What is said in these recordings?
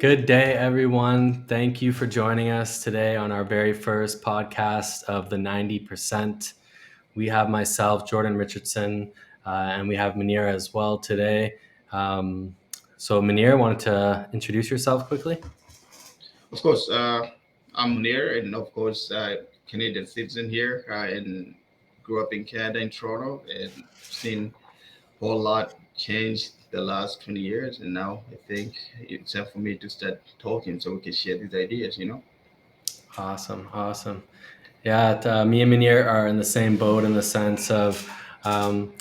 Good day, everyone. Thank you for joining us today on our very first podcast of the 90%. We have myself, Jordan Richardson, and we have Munir as well today. So, Munir, wanted to introduce yourself quickly? Of course, I'm Munir, and of course, Canadian citizen here, and grew up in Canada in Toronto, and seen a whole lot change the last 20 years. And now I think it's time for me to start talking so we can share these ideas. Awesome. Yeah, me and Munir are in the same boat in the sense of, um,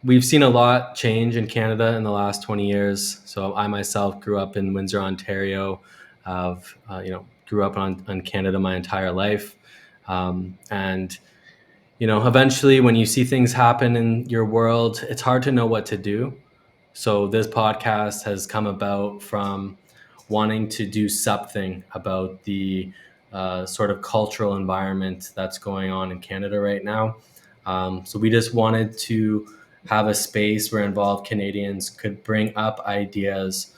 we've seen a lot change in Canada in the last 20 years. So I myself grew up in Windsor, Ontario. Grew up on Canada my entire life. And eventually when you see things happen in your world, it's hard to know what to do. So this podcast has come about from wanting to do something about the sort of cultural environment that's going on in Canada right now. So we just wanted to have a space where involved Canadians could bring up ideas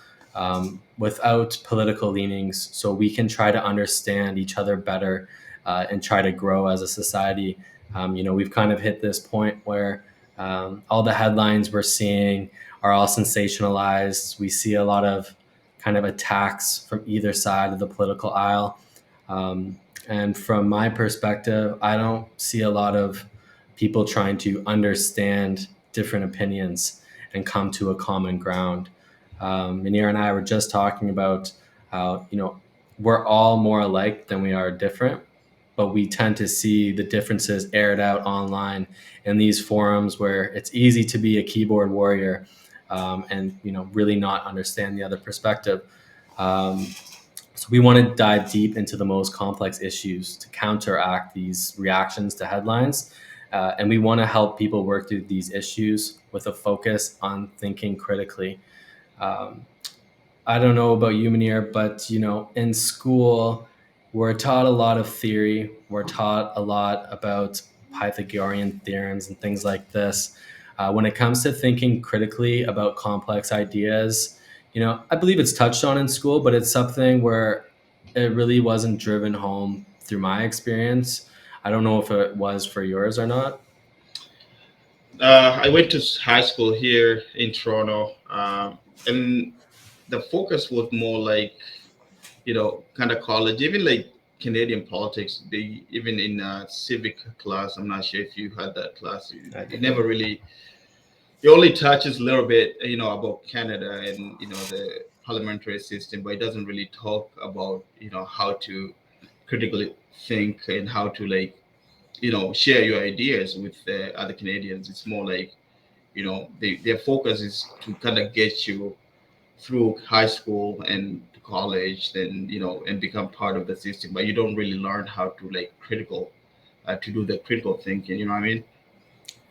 without political leanings, so we can try to understand each other better and try to grow as a society. We've kind of hit this point where all the headlines we're seeing are all sensationalized. We see a lot of kind of attacks from either side of the political aisle. And from my perspective, I don't see a lot of people trying to understand different opinions and come to a common ground. Munir and I were just talking about how, we're all more alike than we are different, but we tend to see the differences aired out online in these forums where it's easy to be a keyboard warrior and really not understand the other perspective. So we want to dive deep into the most complex issues to counteract these reactions to headlines. And we want to help people work through these issues with a focus on thinking critically. Um, I don't know about you, Munir, but in school, we're taught a lot of theory. We're taught a lot about Pythagorean theorems and things like this. When it comes to thinking critically about complex ideas, I believe it's touched on in school, but it's something where it really wasn't driven home through my experience. I don't know if it was for yours or not. I went to high school here in Toronto, and the focus was more like, kind of college, even like Canadian politics. They even in civic class. I'm not sure if you had that class. I It didn't. never really. It only touches a little bit, about Canada and the parliamentary system, but it doesn't really talk about how to critically think and how to like share your ideas with other Canadians. It's more like their focus is to kind of get you through high school and to college, then and become part of the system, but you don't really learn how to like critical to do the critical thinking. You know what I mean?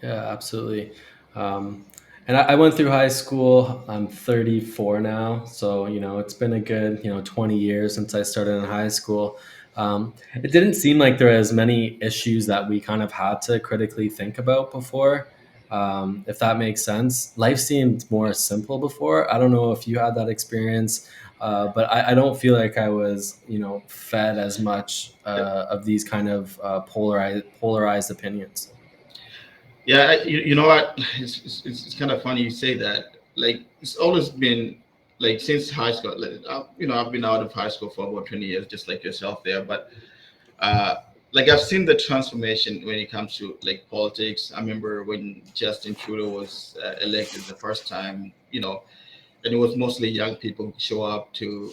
Yeah, absolutely. Um, and I went through high school. I'm 34 now, so it's been a good 20 years since I started in high school. It didn't seem like there were as many issues that we kind of had to critically think about before. If that makes sense, life seemed more simple before. I don't know if you had that experience, but I don't feel like I was fed as much of these kind of polarized opinions. Yeah, you know what? It's kind of funny you say that. Like it's always been like since high school. Like, I've been out of high school for about 20 years, just like yourself there. But uh, like I've seen the transformation when it comes to like politics. I remember when Justin Trudeau was elected the first time. And it was mostly young people show up to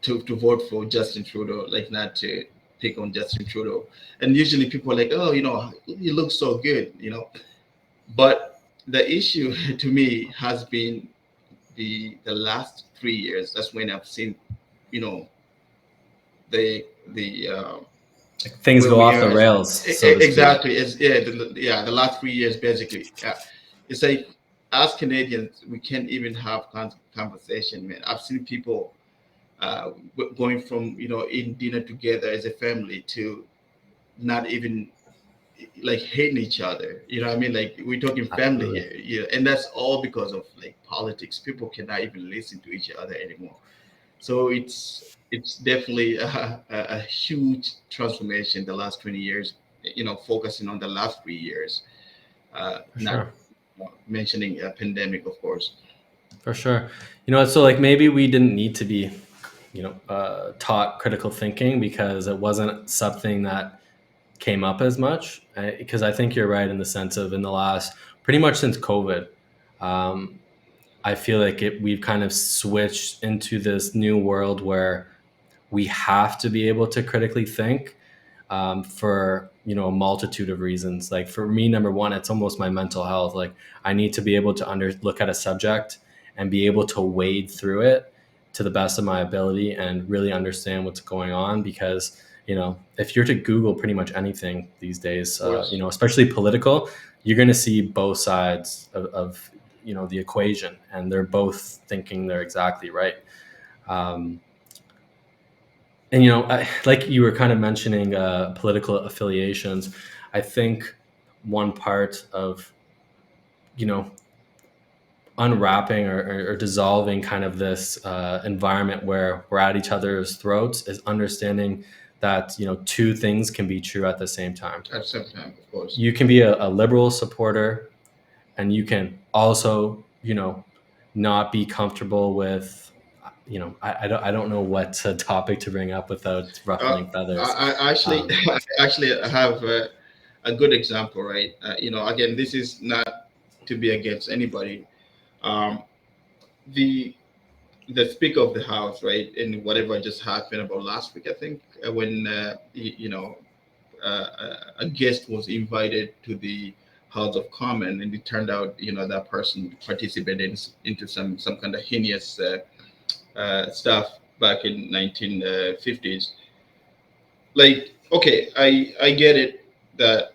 vote for Justin Trudeau, like not to pick on Justin Trudeau. And usually people are like, oh, he looks so good. But the issue to me has been the last 3 years. That's when I've seen, you know, the Like things where go we off are. the rails, so to speak. Exactly. It's the last 3 years basically. It's like as Canadians, we can't even have conversation, man. I've seen people going from eating dinner together as a family to not even like hating each other. You know what I mean? Like we're talking family Absolutely. here, and that's all because of like politics. People cannot even listen to each other anymore. So it's definitely a huge transformation the last 20 years. Focusing on the last 3 years, For not sure. mentioning a pandemic, of course. For sure. So like maybe we didn't need to be, taught critical thinking because it wasn't something that came up as much. Because I think you're right in the sense of in the last, pretty much since COVID, um, I feel like we've kind of switched into this new world where we have to be able to critically think, for a multitude of reasons. Like for me, number one, it's almost my mental health. Like I need to be able to look at a subject and be able to wade through it to the best of my ability and really understand what's going on. Because if you're to Google pretty much anything these days, Of course. especially political, you're going to see both sides of the equation, and they're both thinking they're exactly right. Um, and like you were kind of mentioning political affiliations. I think one part of you know unwrapping or dissolving kind of this environment where we're at each other's throats is understanding that two things can be true at the same time. At the same time, of course. You can be a liberal supporter, and you can also not be comfortable with I don't know what topic to bring up without Uh, ruffling feathers. I actually, um, I have a good example, right? Again, this is not to be against anybody. Um, the the Speaker of the House, right, and whatever just happened about last week, I think, when a guest was invited to the House of Commons, and it turned out, that person participated into some kind of heinous stuff back in 1950s. Like, okay, I get it that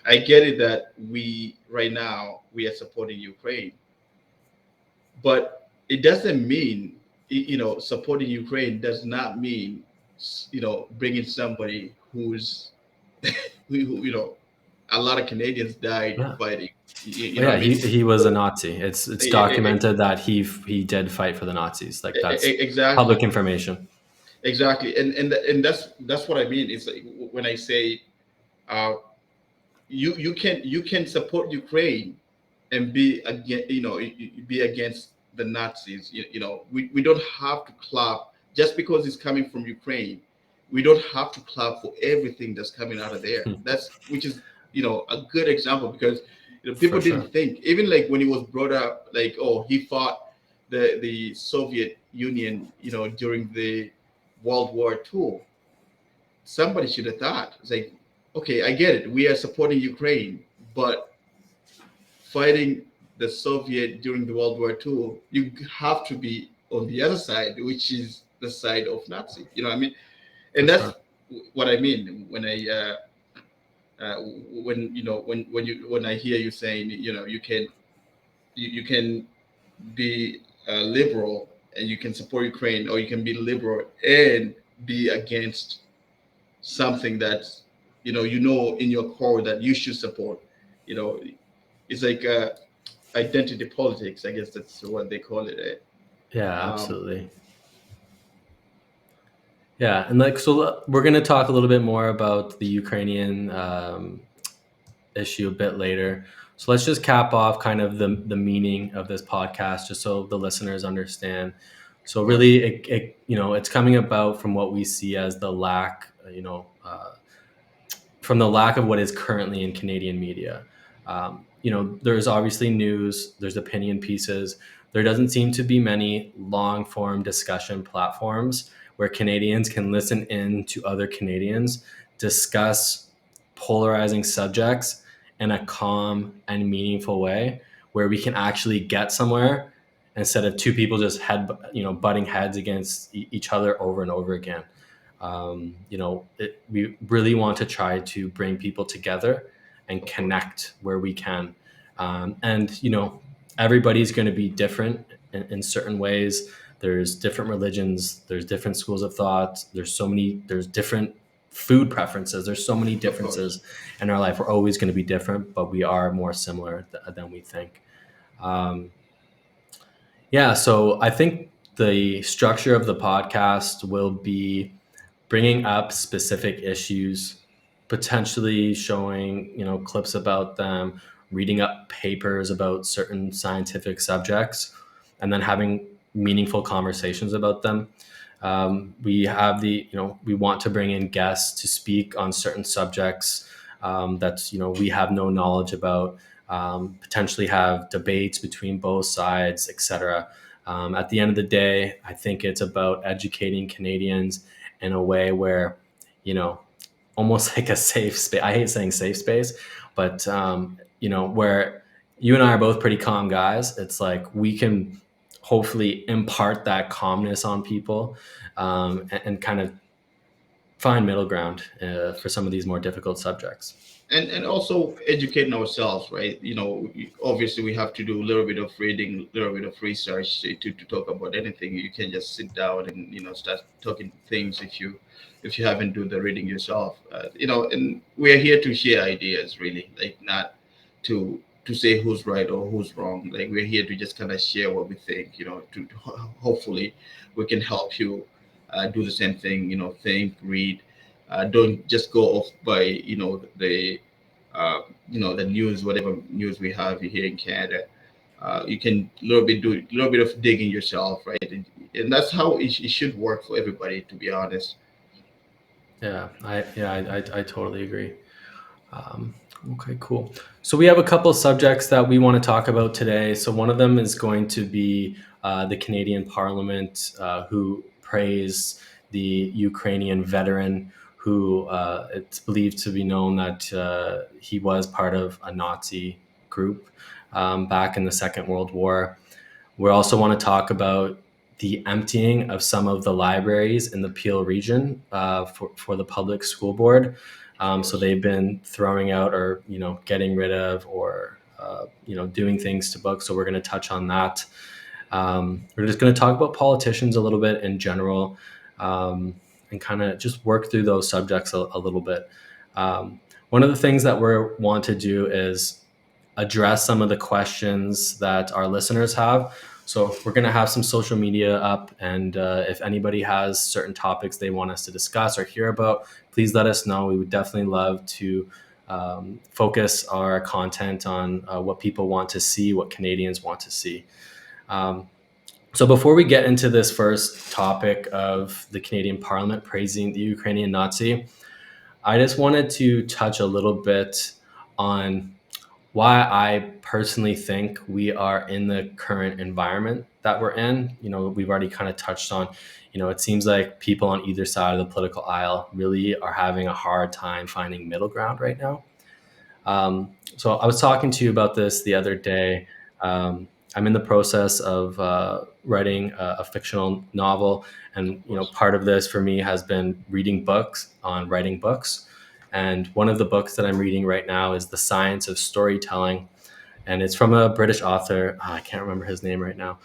I get it that we right now we are supporting Ukraine, but it doesn't mean supporting Ukraine does not mean bringing somebody who a lot of Canadians died yeah. fighting. You Oh know what yeah, I he mean? he was a So, Nazi. It's e- e- e- documented that he did fight for the Nazis. Like that's public exactly, information. exactly, and that's what I mean. It's like when I say uh, you can support Ukraine and be against be against the Nazis. We don't have to clap just because it's coming from Ukraine. We don't have to clap for everything that's coming out of there. Hmm. That's which is a good example because people For didn't sure. think, even like when it was brought up, like, oh, he fought the Soviet Union during the World War II. Somebody should have thought, it's like, okay, I get it, we are supporting Ukraine, but fighting the Soviet during the World War II, you have to be on the other side, which is the side of Nazi. You know what I mean? For And that's sure. what I mean when when I hear you saying, you can be liberal and you can support Ukraine, or you can be liberal and be against something that's in your core that you should support. You know, it's like identity politics. I guess that's what they call it. Yeah, Um, absolutely. Yeah, and like we're gonna talk a little bit more about the Ukrainian issue a bit later. So let's just cap off kind of the meaning of this podcast, just so the listeners understand. So of course, really, it's coming about from what we see as the lack, from the lack of what is currently in Canadian media. There's obviously news, there's opinion pieces. There doesn't seem to be many long form discussion platforms where Canadians can listen in to other Canadians discuss polarizing subjects in a calm and meaningful way where we can actually get somewhere instead of two people just butting heads against each other over and over again. We really want to try to bring people together and of course, connect where we can. And everybody's going to be different in certain ways. There's different religions, there's different schools of thought, there's different food preferences, there's so many of course. differences in our life. We're always going to be different, but we are more similar than we think. um, yeah, so I think The structure of the podcast will be bringing up specific issues, potentially showing, clips about them, reading up papers about certain scientific subjects, and then having meaningful conversations about them. We have we want to bring in guests to speak on certain subjects that we have no knowledge about. Potentially have debates between both sides, etc. At the end of the day, I think it's about educating Canadians in a way where, you know, almost like a safe space. I hate saying safe space, but where you and I are both pretty calm guys. It's like we can hopefully impart that calmness on people, and kind of find middle ground for some of these more difficult subjects. And also educating ourselves, right? Obviously we have to do a little bit of reading, a little bit of research to talk about anything. You can just sit down and start talking things if you haven't do the reading yourself. And we are here to share ideas, really, like not to say who's right or who's wrong. Like we're here to just kind of share what we think. To hopefully we can help you do the same thing. Think, read. Don't just go off by the news, whatever news we have here in Canada. You can do a little bit of digging yourself, right? And that's how it should work for everybody, to be honest. I totally agree. Um, okay, cool. So we have a couple subjects that we want to talk about today. So one of them is going to be the Canadian Parliament, who praised the Ukrainian veteran who it's believed to be known that he was part of a Nazi group back in the Second World War. We also want to talk about the emptying of some of the libraries in the Peel region for the public school board. Of So course. they've been throwing out or getting rid of or doing things to books. So we're going to touch on that. We're just going to talk about politicians a little bit in general, and kind of just work through those subjects a little bit. One of the things that we want to do is address some of the questions that our listeners have. So we're going to have some social media up, and if anybody has certain topics they want us to discuss or hear about, please let us know. We would definitely love to focus our content on what people want to see, what Canadians want to see. Um, so before we get into this first topic of the Canadian Parliament praising the Ukrainian Nazi, I just wanted to touch a little bit on why I personally think we are in the current environment that we're in. We've already kind of touched on, it seems like people on either side of the political aisle really are having a hard time finding middle ground right now. So I was talking to you about this the other day. I'm in the process of writing a fictional novel, and Of course. part of this for me has been reading books on writing books. And one of the books that I'm reading right now is The Science of Storytelling, and it's from a British author. I can't remember his name right now,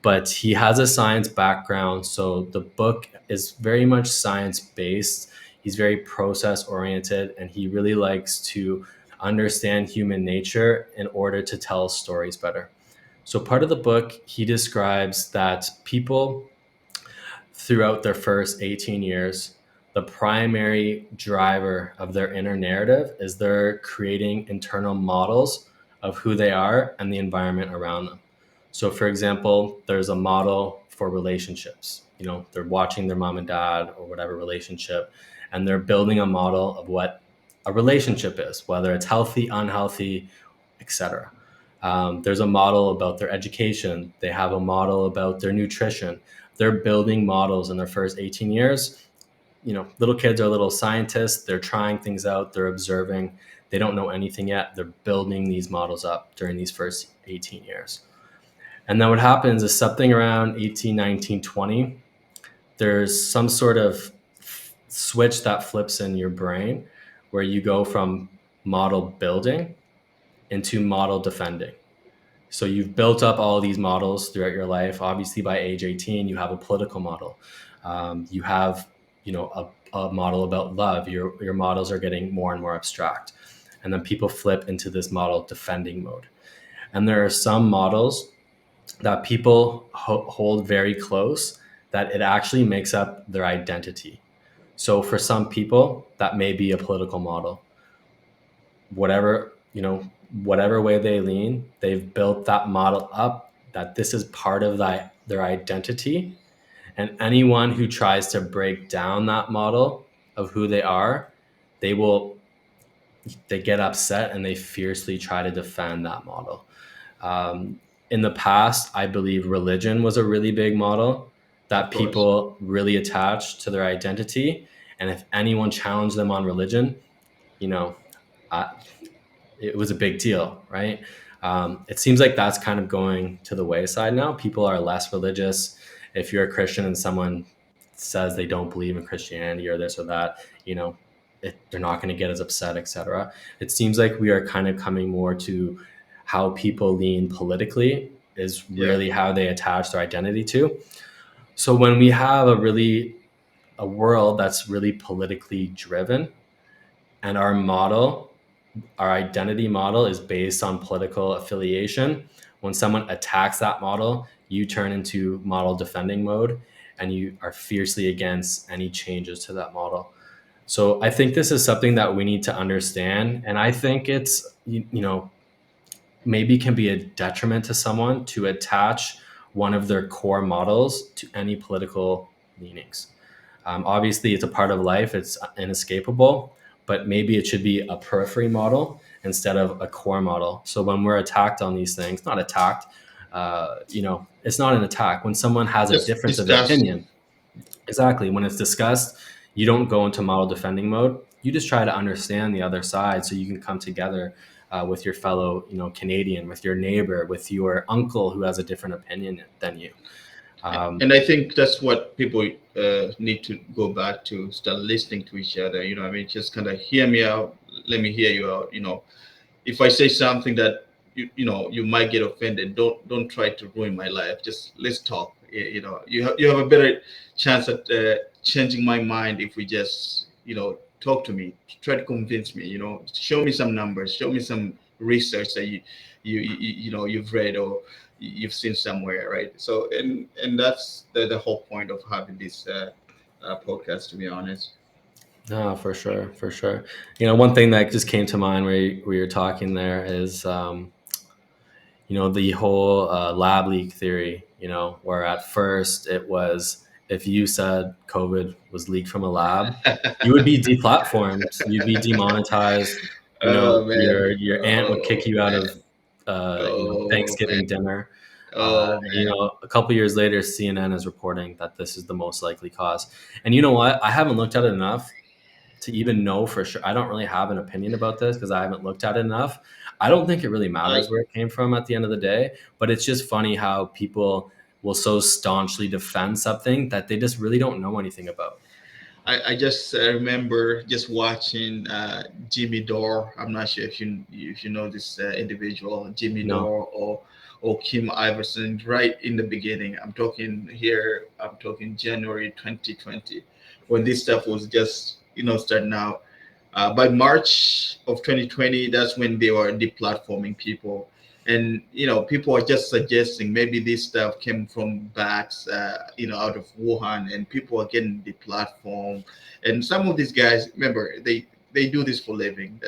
but he has a science background. So the book is very much science based. He's very process oriented, and he really likes to understand human nature in order to tell stories better. So part of the book, he describes that people throughout their first 18 years, the primary driver of their inner narrative is they're creating internal models of who they are and the environment around them. So, for example, there's a model for relationships. They're watching their mom and dad or whatever relationship, and they're building a model of what a relationship is, whether it's healthy, unhealthy, etc. There's a model about their education. They have a model about their nutrition. They're building models in their first 18 years. Little kids are little scientists. They're trying things out. They're observing. They don't know anything yet. They're building these models up during these first 18 years. And then what happens is something around 18, 19, 20, there's some sort of switch that flips in your brain where you go from model building into model defending. So you've built up all of these models throughout your life. Obviously, by age 18, you have a political model. You have, a model about love. Your models are getting more and more abstract, and then people flip into this model defending mode. And there are some models that people hold very close, that it actually makes up their identity. So for some people, that may be a political model. Whatever way they lean, they've built that model up, that this is part of their identity. And anyone who tries to break down that model of who they are, they will they get upset and they fiercely try to defend that model. In the past, I believe religion was a really big model Of that course. people really attached to their identity. And if anyone challenged them on religion, you know, uh, it was a big deal, right? It seems like that's kind of going to the wayside now. People are less religious. If you're a Christian and someone says they don't believe in Christianity or this or that, they're not going to get as upset, etc. It seems like we are kind of coming more to how people lean politically is Yeah. really how they attach their identity to. So when we have a world that's really politically driven, and our identity model is based on political affiliation. When someone attacks that model, you turn into model defending mode and you are fiercely against any changes to that model. So I think this is something that we need to understand. And I think maybe can be a detriment to someone to attach one of their core models to any political leanings. Obviously, it's a part of life, it's inescapable, but maybe it should be a periphery model instead of a core model. So when we're attacked on these things, not attacked, it's not an attack. When someone has a Just difference of discuss. opinion, exactly, when it's discussed, you don't go into model defending mode. You just try to understand the other side so you can come together with your fellow, Canadian, with your neighbor, with your uncle who has a different opinion than you. And I think that's what people need to go back to, start listening to each other. I mean, just kind of hear me out, let me hear you out. If I say something that you might get offended, don't try to ruin my life. Just let's talk. You have a better chance at changing my mind if we just talk to me, try to convince me. Show me some numbers, show me some research that you've read or you've seen somewhere, right? So and that's the whole point of having this podcast, to be honest. No, for sure, for sure. One thing that just came to mind where you're talking there is, the whole lab leak theory. Where at first it was, if you said COVID was leaked from a lab, you would be deplatformed, you'd be demonetized. Oh man. Your aunt would kick Oh you out man. of, Oh man. Thanksgiving dinner. Oh And, man. a couple years later, CNN is reporting that this is the most likely cause. And you know what? I haven't looked at it enough to even know for sure. I don't really have an opinion about this because I haven't looked at it enough. I don't think it really I matters where it came from at the end of the day, but it's just funny how people will so staunchly defend something that they just really don't know anything about. I just remember just watching Jimmy Dore. I'm not sure if you know this individual, Jimmy No, Dore or Kim Iverson, right in the beginning. I'm talking here. I'm talking January 2020, when this stuff was just starting out. By March of 2020, that's when they were deplatforming people. And people are just suggesting maybe this stuff came from bats, out of Wuhan, and people are getting deplatformed. And some of these guys, remember, they do this for a living.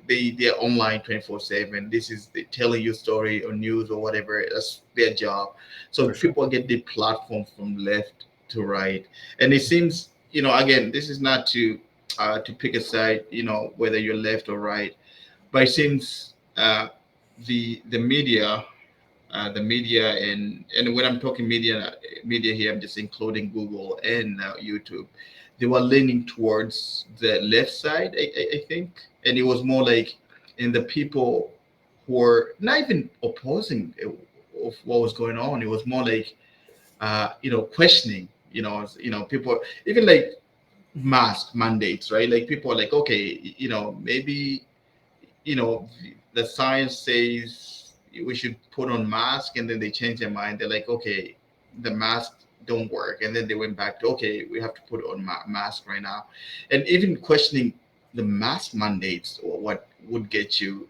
They're online 24/7. This is they telling you story or news or whatever. That's their job. So for sure. people get deplatformed from left to right, and it seems again, this is not to pick a side, whether you're left or right. But it seems the media and when I'm talking media here, I'm just including Google and YouTube. They were leaning towards the left side, I think, and it was more like, and the people who were not even opposing of what was going on. It was more like questioning. People even like mask mandates, right? Like people are like, okay, maybe the science says we should put on mask, and then they change their mind. They're like, okay, the mask don't work, and then they went back to, okay, we have to put on mask right now, and even questioning the mask mandates or what would get you,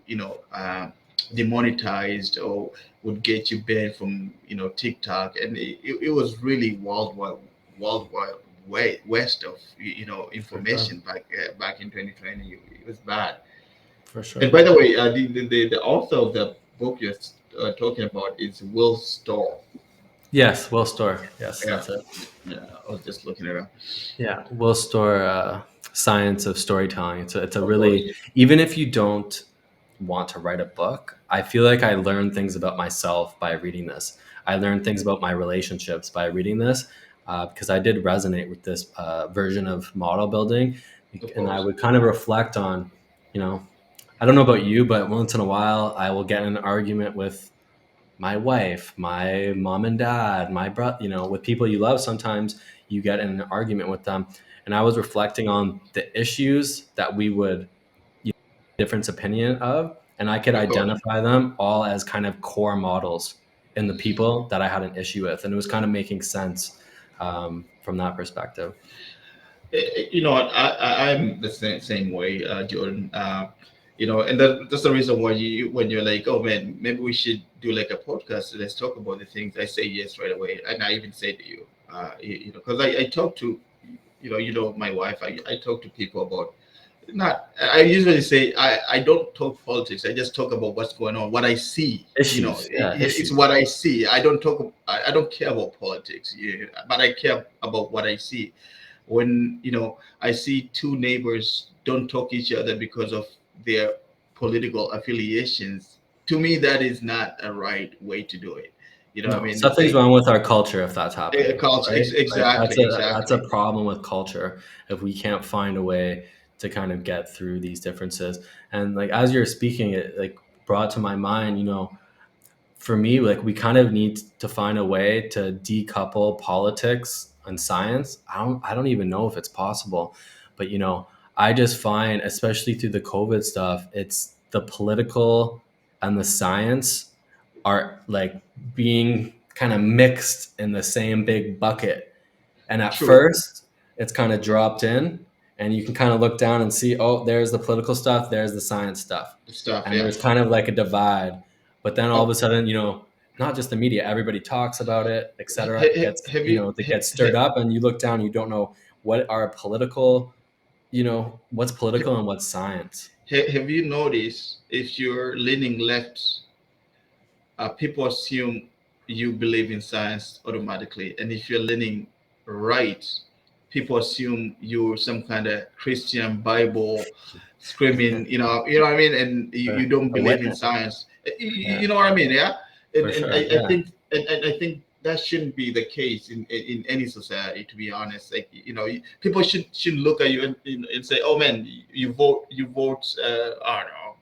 demonetized or would get you banned from TikTok, and it was really wild west of For sure. information back in 2020. It was bad. For And sure. by the way, the author of the book you're talking about is Will Storr. Yes, Will Store. Yes, Yeah, that's it. yeah. I was just looking it up. Yeah, Will Store, Science of Storytelling. It's a Of course, really, even if you don't want to write a book, I feel like I learn things about myself by reading this. I learned things about my relationships by reading this, because I did resonate with this version of model building, of and I course. would kind of reflect on, you know, I don't know about you, but once in a while I will get in an argument with my wife, my mom and dad, my brother, with people you love, sometimes you get in an argument with them. And I was reflecting on the issues that we would difference opinion of, and I could Of course. identify them all as kind of core models in the people that I had an issue with. And it was kind of making sense from that perspective. You know what? I'm the same way, Jordan. And that's the reason why when you're like, oh man, maybe we should do like a podcast. Let's talk about the things. I say yes right away, and I even say to you, because I talk to, my wife. I talk to people about not. I usually say I don't talk politics. I just talk about what's going on, what I see. Issues, yeah, It's issues. what I see. I don't talk. I don't care about politics, yeah, but I care about what I see. When I see two neighbors don't talk each other because of their political affiliations, to me that is not a right way to do it. I No, mean, it's something's like wrong with our culture if that's a happening, culture. right? Like that's Exactly, a exactly. problem with culture if we can't find a way to kind of get through these differences. And like as you're speaking, it like brought to my mind, for me, like we kind of need to find a way to decouple politics and science. I don't even know if it's possible, but I just find, especially through the COVID stuff, it's the political and the science are like being kind of mixed in the same big bucket. And at True first, it's kind of dropped in, and you can kind of look down and see, oh, there's the political stuff, there's the science stuff. stuff. And Yeah. there's kind of like a divide. But then all of Oh, a sudden, not just the media, everybody talks about it, etc. It gets, have you it gets stirred up, and you look down, you don't know what are political, what's political and what's science. have you noticed if you're leaning left, people assume you believe in science automatically, and if you're leaning right, people assume you're some kind of Christian Bible screaming, what I mean, and you A don't believe in witness. science. Yeah, You know what I mean, yeah. And, for and sure. I Yeah, think and I think that shouldn't be the case in any society. To be honest, like people should look at you and say, "Oh man, you vote. I don't know,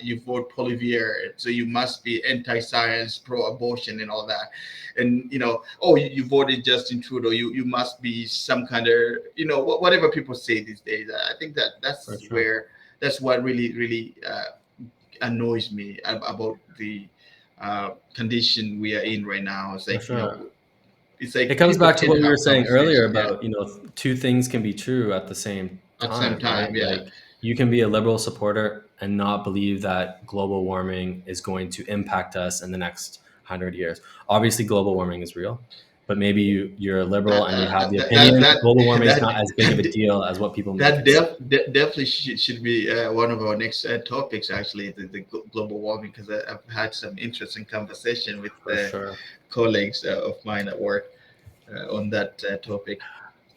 you vote Polivier, so you must be anti-science, pro-abortion, and all that." And oh, you voted Justin Trudeau, you must be some kind of whatever people say these days. I think for that's sure. where that's what really annoys me about the condition we are in right now. It's For like sure. it's It like comes people back to can't what we were have saying earlier conversation. Yeah, about, two things can be true at the same at the same time, right? time. Yeah. Like you can be a liberal supporter and not believe that global warming is going to impact us in the next 100 years. Obviously, global warming is real, but maybe you're a liberal That and you have the that opinion that global warming is that not as big of a that, deal as what people make that it seem. definitely should be one of our next topics. Actually, the global warming, because I've had some interesting conversation with For sure. colleagues of mine at work on that topic.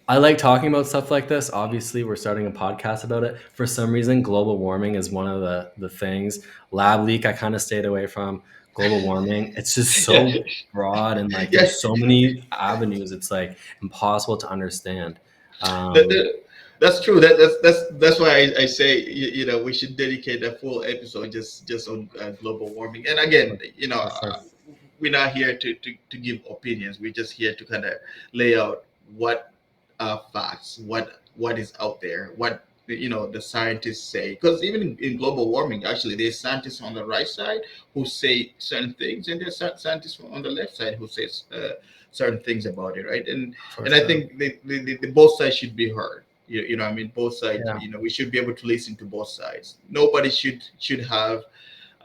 I like talking about stuff like this. Obviously, we're starting a podcast about it. For some reason, global warming is one of the things. Lab leak, I kind of stayed away from. Global warming, it's just Yeah, so broad and like yeah. there's so many avenues. It's like impossible to understand. That, Um, that, that's true. That's why I say we should dedicate a full episode just on global warming. And again, for, for sure, we're not here to give opinions. We're just here to kind of lay out what are facts, what is out there, what the scientists say. Because even in global warming, actually, there's scientists on the right side who say certain things, and there's scientists on the left side who says certain things about it, right? And for and I sure. think the both sides should be heard. I mean, both sides. Yeah, We should be able to listen to both sides. Nobody should have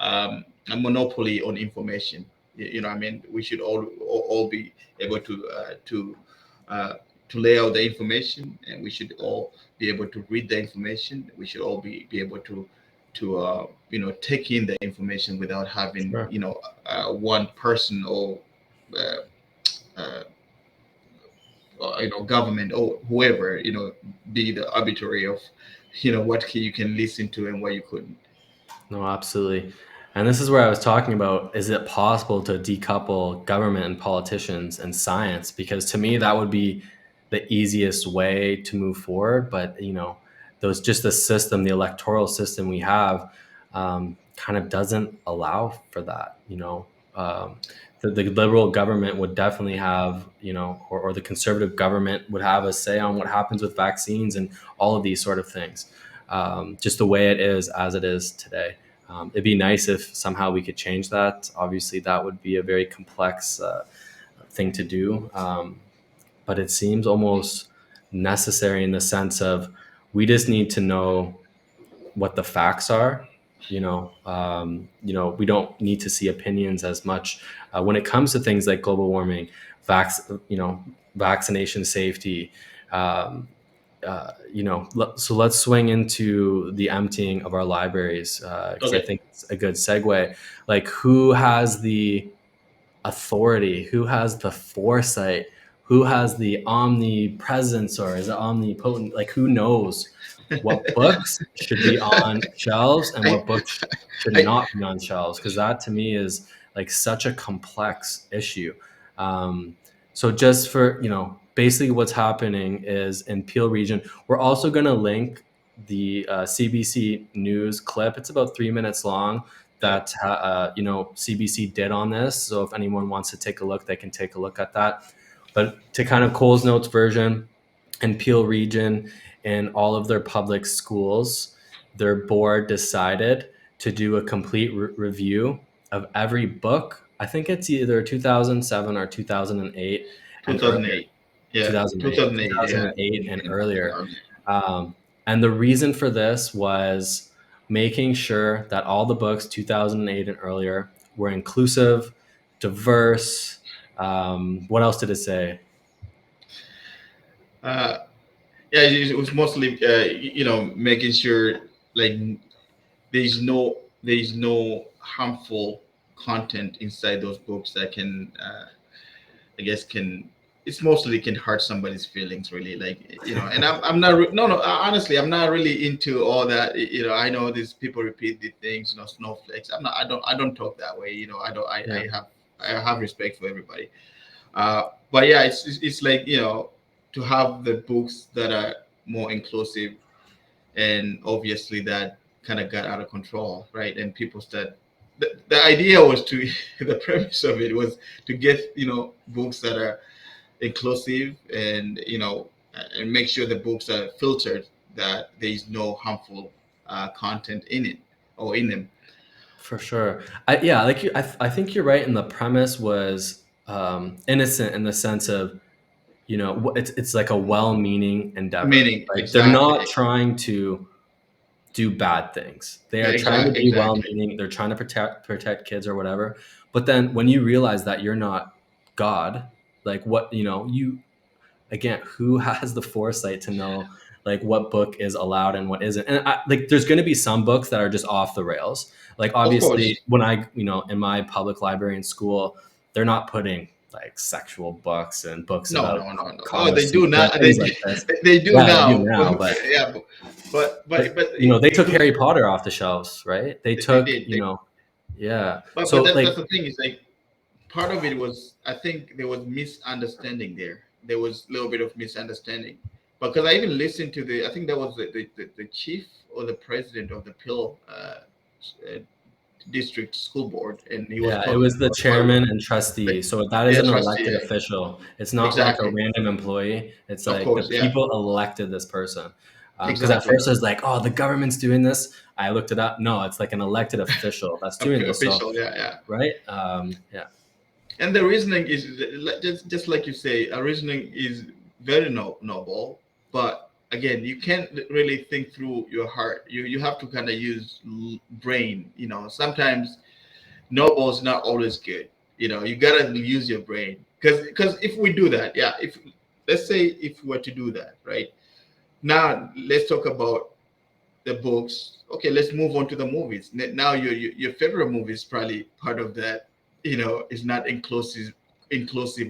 a monopoly on information. You know, I mean, we should all be able uh, to lay out the information, and we should all be able to read the information. We should all be able to take in the information without having Sure. one person uh, uh, government or whoever be the arbitrary of what you can listen to and what you couldn't. No, absolutely. And this is where I was talking about, is it possible to decouple government and politicians and science? Because to me, that would be the easiest way to move forward. But, those just the system, the electoral system we have, kind of doesn't allow for that. The liberal government would definitely have, or the conservative government would have a say on what happens with vaccines and all of these sort of things. Just the way it is as it is today. It'd be nice if somehow we could change that. Obviously, that would be a very complex thing to do, but it seems almost necessary in the sense of we just need to know what the facts are. We don't need to see opinions as much when it comes to things like global warming, vaccination safety. Um, so let's swing into the emptying of our libraries because I Okay. think it's a good segue. Like, who has the authority? Who has the foresight? Who has the omnipresence, or is it omnipotent? Like, who knows what books should be on shelves and I, what books should I, not be on shelves? Because that to me is like such a complex issue. Um, so just for, basically what's happening is in Peel region, we're also going to link the CBC News clip. It's about 3 minutes long yeah, that CBC did on this. So if anyone wants to take a look, they can take a look at that. But to kind of Cole's Notes version, in Peel region, in all of their public schools, their board decided to do a complete review of every book. I think it's either 2007 or 2008 and earlier. 2008. Yeah, 2008, 2008. Yeah, 2008 and and earlier. Um, and the reason for this was making sure that all the books 2008 and earlier were inclusive, diverse. What else did it say? uh, yeah. It was mostly making sure like there's no harmful content inside those books that can I guess can it's mostly can hurt somebody's feelings really, like and I'm not no, honestly, I'm not really into all that. I know these people repeat the things, snowflakes. I don't talk that way. I don't Yeah, I have respect for everybody. But yeah, it's like to have the books that are more inclusive, and obviously that kind of got out of control, right? And people start the idea was to the premise of it was to get books that are inclusive, and make sure the books are filtered, that there is no harmful content in it or in them. for sure. Yeah, like I think you're right. And the premise was innocent in the sense of it's like a well-meaning endeavor. Meaning Right? They're not exactly. trying to do bad things. They Yeah, are trying to be exactly. well-meaning. They're trying to protect kids or whatever. But then when you realize that you're not God, like what you again, who has the foresight to know like what book is allowed and what isn't? And like, there's going to be some books that are just off the rails. Like Of obviously, course. when I in my public library in school, they're not putting like sexual books and books No, about no, no, no. Oh, Kama they do Sutra, not. things like this. They do Yeah, they do now. now, but Yeah, but but but but they it took was Harry Potter off the shelves, right? They they took, did. They, yeah. but So that's like, the thing is like part of it was, I think there was misunderstanding there. There was a little bit of misunderstanding because I even listened to I think that was the chief or the president of the Pill uh, district school board, and he was yeah, it talking was the about how chairman and trustee. So that is yeah, an trustee, elected yeah, official. It's not like a exactly, random employee. It's of like the course, yeah, people elected this person. Because at exactly, first I was like, oh, the government's doing this. I looked it up. No, it's like an elected official that's doing this. So, official, yeah, yeah. right? Yeah, And the reasoning is just like you say, a reasoning is very noble, but again, you can't really think through your heart. You have to kind of use brain. Sometimes no is not always good. You gotta use your brain, because if we do that, yeah. If let's say if we were to do that, right now, let's talk about the books. Okay, let's move on to the movies. Now, your favorite movie is probably part of that. Is not inclusive,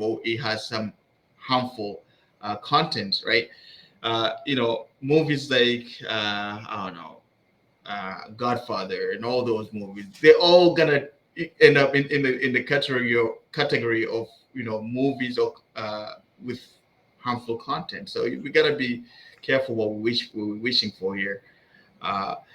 or it has some harmful content, right? Movies like I don't know, Godfather, and all those movies. They're all gonna end up in the category of movies or with harmful content. So we gotta be careful what we're wishing for here.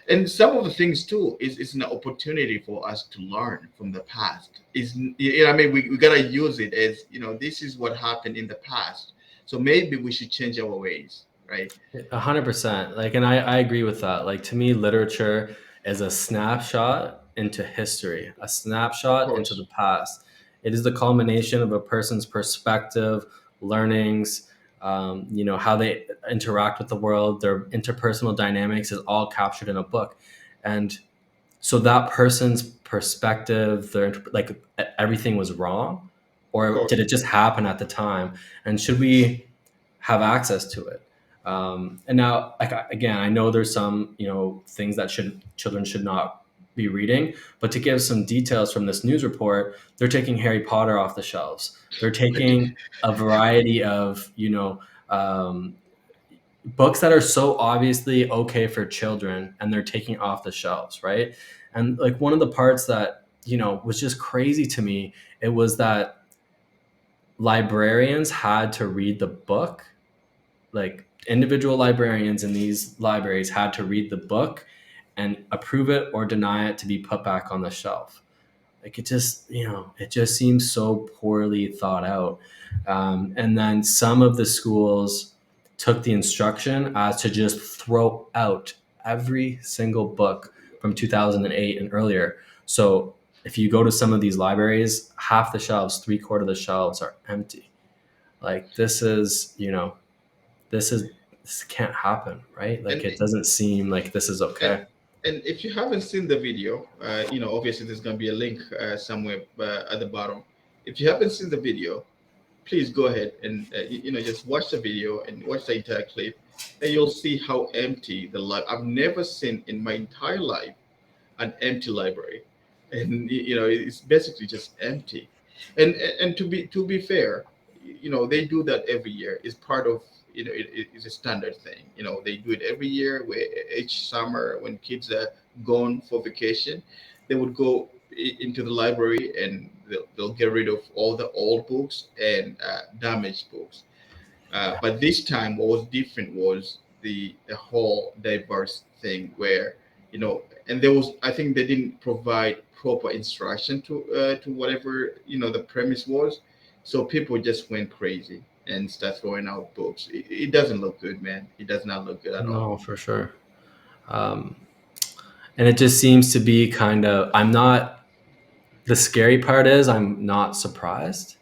And some of the things too is an opportunity for us to learn from the past. We gotta use it as this is what happened in the past. So maybe we should change our ways, right? 100%. Like, and I agree with that. Like, to me, literature is a snapshot into history, a Of snapshot into the course, past. It is the culmination of a person's perspective, learnings, how they interact with the world, their interpersonal dynamics is all captured in a book. And so that person's perspective, like, everything was wrong, of or did course. it just happen at the time? And should we have access to it? And now, like, again, I know there's some things that children should not be reading, but to give some details from this news report, they're taking Harry Potter off the shelves. They're taking a variety of books that are so obviously okay for children, and they're taking off the shelves, right? And like, one of the parts that was just crazy to me, it was that librarians had to read the book. Like, individual librarians in these libraries had to read the book and approve it or deny it to be put back on the shelf. Like, it just seems so poorly thought out. And then some of the schools took the instruction as to just throw out every single book from 2008 and earlier. So if you go to some of these libraries, half the shelves, three-quarter of the shelves are empty. Like, this can't happen, right? Like, And it doesn't seem like this is and okay. and if you haven't seen the video, obviously there's going to be a link somewhere at the bottom. If you haven't seen the video, please go ahead and just watch the video and watch the entire clip, and you'll see how empty the life. I've never seen in my entire life an empty library, and it's basically just empty. And to be fair, they do that every year. It's part of it's a standard thing. They do it every year, where each summer when kids are gone for vacation, they would go into the library, and they'll get rid of all the old books and damaged books. But this time, what was different was the whole diverse thing, where and there was, I think, they didn't provide proper instruction to whatever the premise was, so people just went crazy and start throwing out books. It doesn't look good, man. It does not look good at all. No, for sure. Um, and it just seems to be kind of, I'm not, the scary part is I'm not surprised.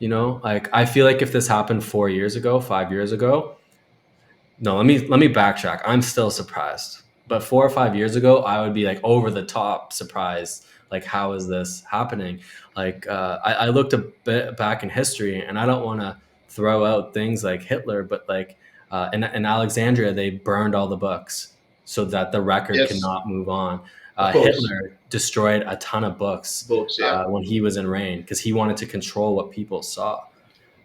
Like, I feel like if this happened 4 years ago, 5 years ago, no, let me backtrack. I'm still surprised. But 4 or 5 years ago, I would be like over the top surprised. Like, how is this happening? Like, I looked a bit back in history, and I don't want to throw out things like Hitler, but like, in Alexandria, they burned all the books so that the record Yes, cannot move on. of course. Hitler destroyed a ton of books Books, yeah. when he was in reign because he wanted to control what people saw.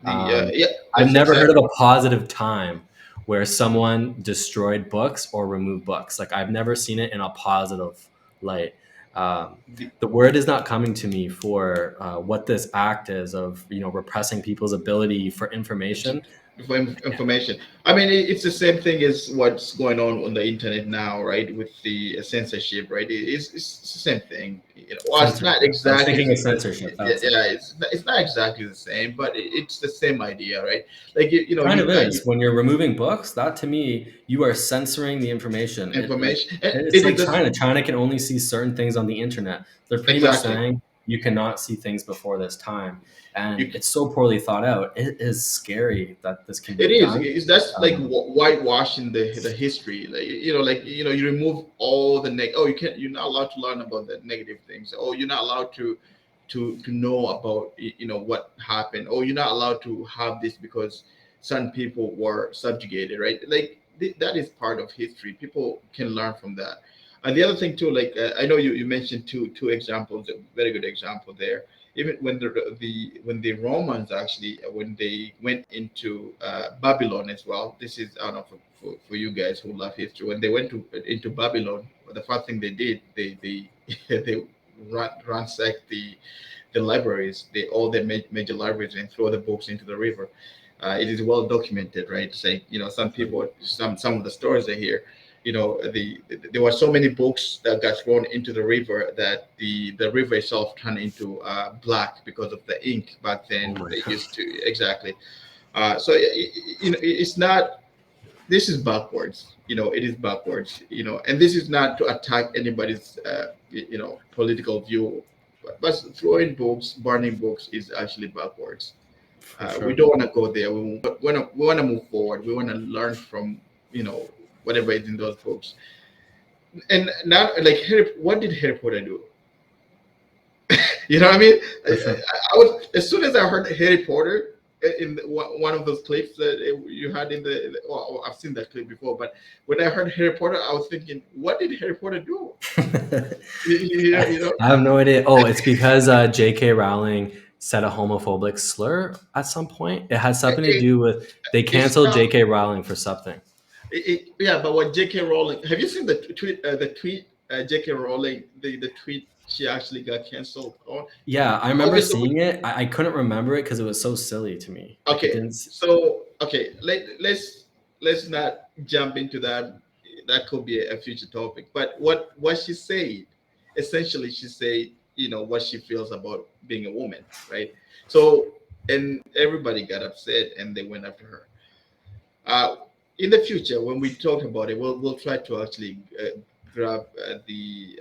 The Um, yeah, I've that's never heard of exactly. a positive time where someone destroyed books or removed books. Like, I've never seen it in a positive light. Um, the the word is not coming to me for what this act is of repressing people's ability for to, information. for information. I mean, it's the same thing as what's going on the internet now, right? With the censorship, right? It's the same thing. Well, it's not Censorship. I was exactly. thinking of censorship. That's it. Yeah, it's not exactly the same, but it's the same idea, right? Like you, you know, Kind you, of you is. When you're removing books, that to me, you are censoring the information. It like information, and it's it like is this China. China can only see certain things on the internet. They're pretty much exactly. saying you cannot see things before this time, and You it's so poorly thought out. It is scary that this can be It is. done. It's that's like um, whitewashing the history. Like you remove all the neg. Oh, you can't. You're not allowed to learn about the negative things. Oh, you're not allowed to know about what happened. Oh, you're not allowed to have this because some people were subjugated, right? Like that is part of history. People can learn from that. And the other thing too, like I know you mentioned two examples, a very good example there. Even when the Romans actually when they went into Babylon as well. This is, I don't know, for you guys who love history. When they went into Babylon, the first thing they did, they they ransacked the libraries, all the major libraries, and throw the books into the river. It is well documented, right? Say, some people, some of the stories I hear, there were so many books that got thrown into the river that the river itself turned into black because of the ink back oh then my they god. used to exactly. So it's not. This is backwards. It is backwards. And this is not to attack anybody's political view, but throwing books, burning books is actually backwards. For We sure. don't want to go there. We want to move forward. We want to learn from whatever is in those books. And now, like what did Harry Potter do? You know what I mean? I, For sure. I was, as soon as I heard Harry Potter in one of those clips that you had well, I've seen that clip before, but when I heard Harry Potter, I was thinking, what did Harry Potter do? I have no idea. Oh, it's because J.K. Rowling said a homophobic slur at some point. It has something to It, do with they it's canceled not. J.K. Rowling for something. Yeah, but what J.K. Rowling? Have you seen the tweet? The tweet J.K. Rowling, the tweet she actually got canceled on. Yeah, I remember Obviously, seeing it. I couldn't remember it because it was so silly to me. Like it okay. didn't. So okay, let's not jump into that. That could be a future topic. But what she said, essentially, she said what she feels about being a woman, right? So and everybody got upset and they went after her. Uh, in the future, when we talk about it, we'll try to actually grab the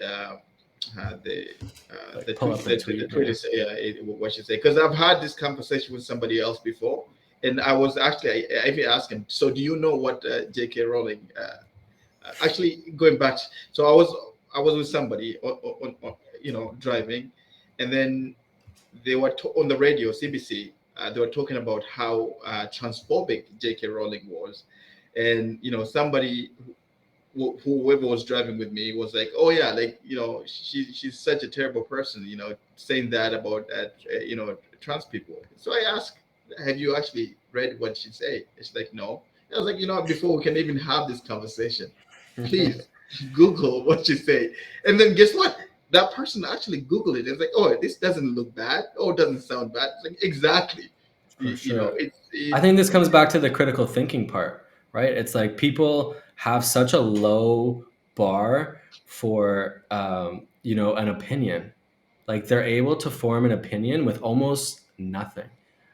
Like the pull tweet up the the tweet. tweet Yeah. is what she said, because I've had this conversation with somebody else before, and I was actually I even asked him, so do you know what J.K. Rowling actually going back? So I was with somebody driving, and then they were on the radio CBC. They were talking about how transphobic J.K. Rowling was, and somebody whoever was driving with me was like, "Oh yeah, like she's such a terrible person," saying that about trans people. So I asked, "Have you actually read what she said?" It's like, "No." I was like, before we can even have this conversation, please Google what she said, and then guess what? That person actually Googled it. It's like, "Oh, this doesn't look bad. Oh, it doesn't sound bad." It's like, exactly. For sure. It's I it, think this comes back to the critical thinking part, right? It's like people have such a low bar for an opinion. Like they're able to form an opinion with almost nothing.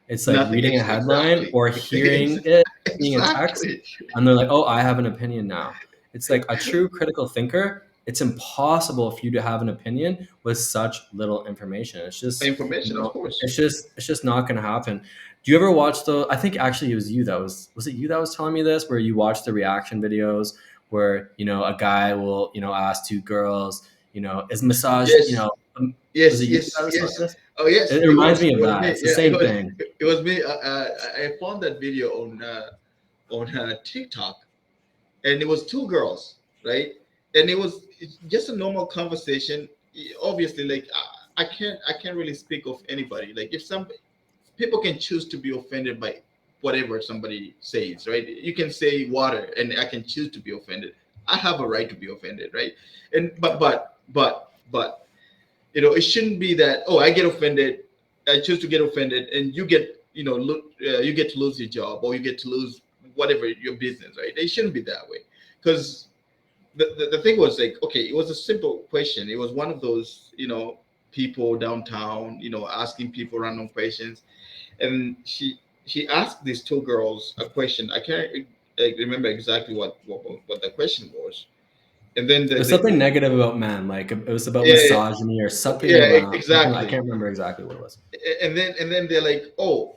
It's like nothing. reading a headline Exactly. or hearing it, seeing a text, Exactly. and they're like, "Oh, I have an opinion now." It's like a true critical thinker. It's impossible for you to have an opinion with such little information. It's just, Information, of course. it's just not going to happen. Do you ever watch the? I think actually it was you that was it you that was telling me this, where you watch the reaction videos where a guy will ask two girls, is massage, Yes, was it yes, you that yes, was telling yes. me this? Oh, yes, It it reminds was. me It of was that. me. It's the Yeah, same thing. it was me. I found that video on TikTok, and it was two girls, right? And it's just a normal conversation. Obviously, like I can't really speak of anybody. Like if some people can choose to be offended by whatever somebody says, right? You can say water, and I can choose to be offended. I have a right to be offended, right? And but it shouldn't be that, oh, I get offended, I choose to get offended, and you get you get to lose your job, or you get to lose whatever your business, right? It shouldn't be that way, because the thing was like, okay, it was a simple question. It was one of those people downtown asking people random questions, and she asked these two girls a question. I can't remember exactly what the question was, And then It was something negative about men, like it was about yeah, misogyny or something yeah, around something. I exactly. can't remember exactly what it was. And then they're like, oh,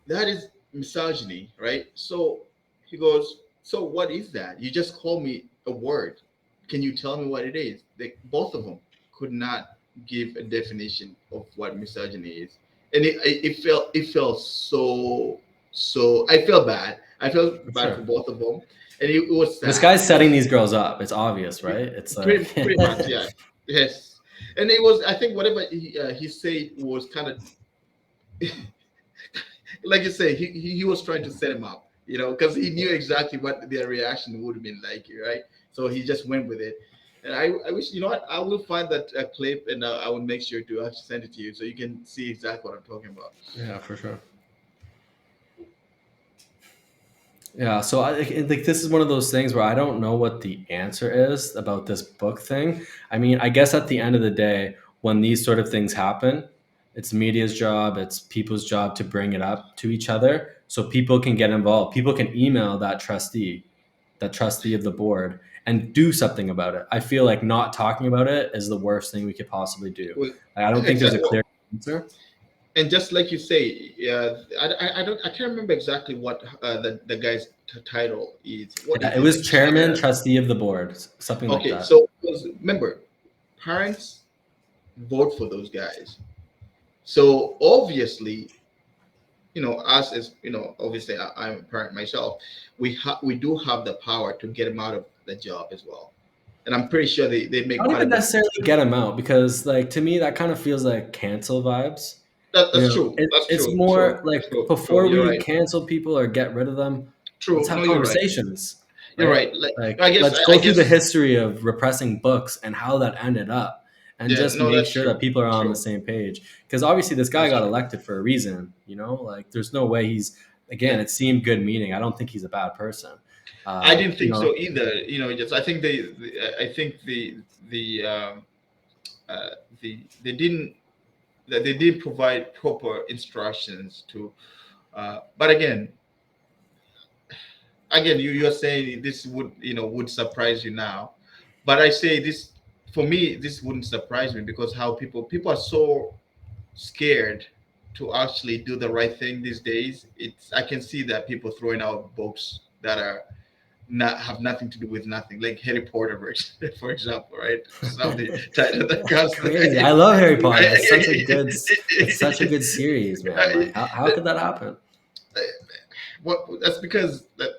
that is misogyny, right? So he goes, so what is that? You just call me a word. Can you tell me what it is? They, both of them could not give a definition of what misogyny is, and it felt so. I felt bad. I felt For bad for sure. both of them, and it was This sad. guy's setting these girls up. It's obvious, right? It's like Pretty much, yeah, yes. And it was. I think whatever he said was kind of like you say, he was trying to set him up, because he knew exactly what their reaction would have been like, right? So he just went with it. And I wish, what, I will find that clip, and I will make sure to actually send it to you so you can see exactly what I'm talking about. yeah, for sure. Yeah, so like this is one of those things where I don't know what the answer is about this book thing. I mean, I guess at the end of the day, when these sort of things happen, it's media's job, it's people's job to bring it up to each other so people can get involved. People can email that trustee of the board, and do something about it. I feel like not talking about it is the worst thing we could possibly do. Well, Like, I don't think there's a exactly. clear answer. And just like you say, yeah, I can't remember exactly what the guy's title is. What Yeah, is it it? was Like chairman, chair? trustee of the board, something like Okay, that. so because remember, parents vote for those guys. So obviously, us as obviously I'm a parent myself. We do have the power to get him out of the job as well, and I'm pretty sure they make Not quite a even bit. necessarily get him out, because like to me that kind of feels like cancel vibes. That's true. That's It's true. more True. like True. True. before You're we right. cancel people or get rid of them, let's True. have No, you're right. conversations, You're right? right. Like Like I guess let's go I through the guess history of repressing books and how that ended up, and yeah. just No, make that's sure that true. people are on the True. same page. Because obviously this guy That's got true. elected for a reason, like there's no way he's, Yeah. again, it seemed good meaning. I don't think he's a bad person. I didn't You think know, so either. Just I think I think the uh, they didn't that they did provide proper instructions to. But again, you're saying this would surprise you now, but I say this, for me, this wouldn't surprise me because how people are so scared to actually do the right thing these days. I can see that people throwing out books that are not have nothing to do with nothing, like Harry Potter version, for example, right? Something title that comes crazy. I love Harry Potter. It's such a right? good series, man. Like how could that happen? What that's because that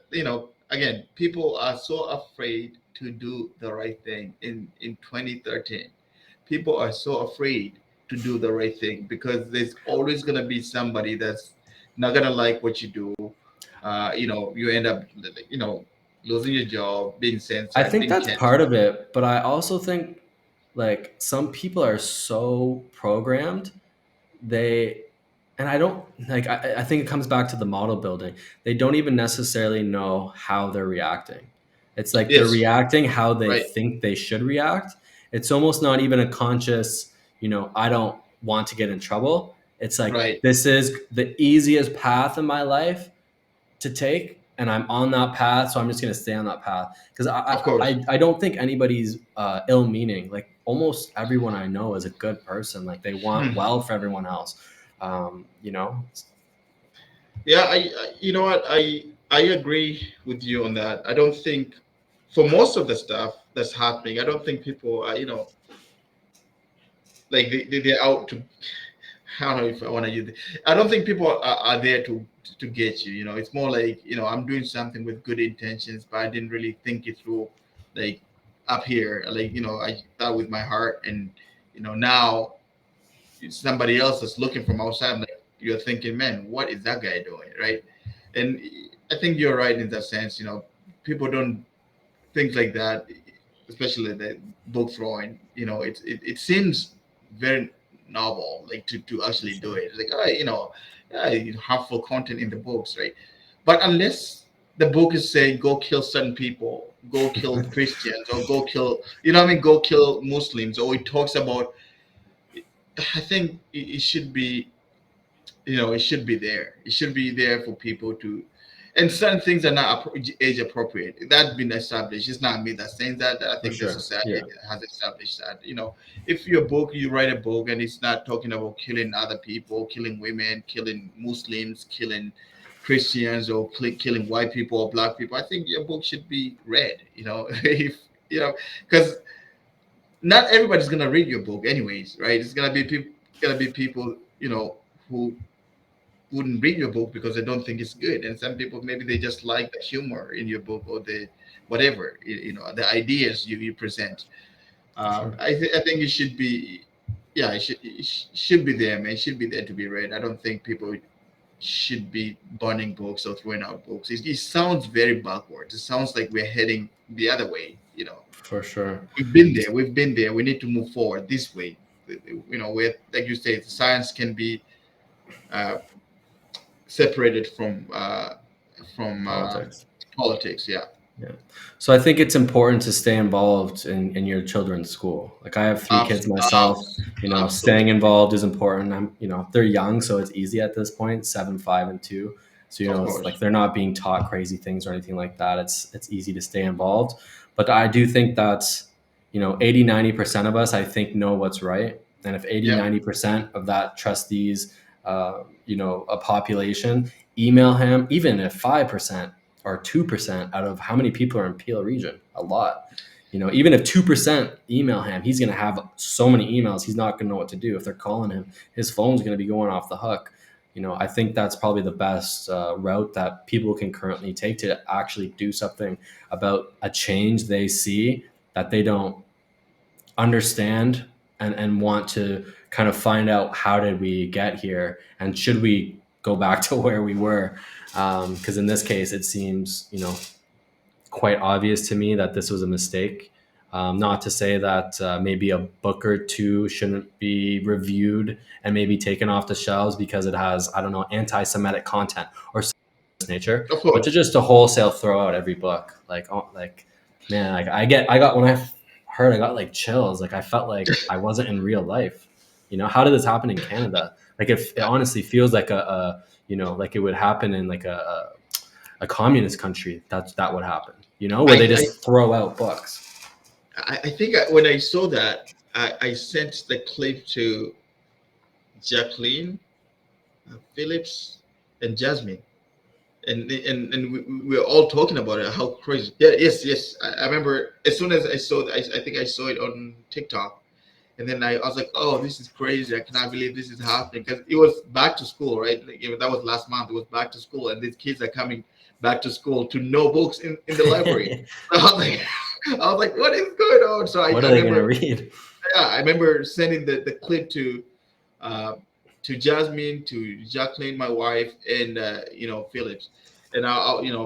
again, people are so afraid to do the right thing in 2013. People are so afraid to do the right thing because there's always going to be somebody that's not going to like what you do. You end up losing your job, being I censored, think being that's part canceled. of it, but I also think like some people are so programmed, they and I don't like I think it comes back to the model building. They don't even necessarily know how they're reacting. It's like they're Yes, reacting how they right, think they should react. It's almost not even a conscious, I don't want to get in trouble. It's like right, this is the easiest path in my life to take, and I'm on that path, so I'm just going to stay on that path. Because I, of I course. I don't think anybody's ill meaning. Like almost everyone I know is a good person. Like they want well for everyone else. You know. Yeah, you know what, I agree with you on that. I don't think for most of the stuff that's happening, I don't think people are like they're out to. I don't know if I want to use it. I don't think people are there to get you. It's more like I'm doing something with good intentions, but I didn't really think it through, like up here. Like I thought with my heart, and now it's somebody else that's looking from outside. Like you're thinking, man, what is that guy doing, right? And I think you're right in that sense. People don't things like that, especially the book throwing. It seems very novel, like to actually do Sure. it. It's like, all right, yeah, harmful content in the books, right? But unless the book is saying go kill certain people, go kill Christians, or go kill, what I mean, go kill Muslims, or it talks about, I think it should be, it should be there. It should be there for people to. and certain things are not age appropriate. That's been established. It's not me that's saying that. I For think the sure. society Yeah, has established that. If you write a book and it's not talking about killing other people, killing women, killing Muslims, killing Christians, or killing white people or black people, I think your book should be read. If because not everybody's gonna read your book anyways, right? It's gonna be people, who wouldn't read your book because they don't think it's good, and some people maybe they just like the humor in your book, or the whatever, the ideas you present. for sure. I think it should be, yeah, it should be there, man. It should be there to be read. I don't think people should be burning books or throwing out books. It sounds very backwards. It sounds like we're heading the other way. For sure. We've been there. We've been there. We need to move forward this way. Where, like you say, science can be uh, separated from Politics. politics. Yeah, Yeah. So I think it's important to stay involved in your children's school. Like I have three kids myself. Staying absolutely. involved is important. They're young, so it's easy at this point, 7, 5, and 2. So Of it's course. like they're not being taught crazy things or anything like that. It's easy to stay involved. But I do think that's 80, 90% of us, I think, know what's right. And if 80, Yeah, 90% of that trustees, a population, email him, even if 5% or 2% out of how many people are in Peel region, a lot. Even if 2% email him, he's going to have so many emails, he's not going to know what to do. If they're calling him, his phone's going to be going off the hook. I think that's probably the best route that people can currently take to actually do something about a change they see that they don't understand, and want to kind of find out how did we get here and should we go back to where we were, because in this case it seems quite obvious to me that this was a mistake. Not to say that maybe a book or two shouldn't be reviewed and maybe taken off the shelves because it has, I don't know, anti-Semitic content or nature, of but to course. just to wholesale throw out every book, like, oh, like, man, like I got, when I heard, I got like chills. Like I felt like I wasn't in real life. How did this happen in Canada? Like if it honestly feels like like it would happen in like a communist country, that would happen. Where they I just throw out books. I think when I saw that, I sent the clip to Jacqueline, Phillips, and Jasmine, and we were all talking about it. How crazy! Yeah, yes, yes. I remember as soon as I saw, I think I saw it on TikTok. And then I was like, "Oh, this is crazy! I cannot believe this is happening." Because it was back to school, right? Like, that was last month. It was back to school, and these kids are coming back to school to no books in the library. So I was like, "What is going on?" So What I are they gonna remember, read? yeah, I remember sending the clip uh, to Jasmine, to Jacqueline, my wife, and Phillips. And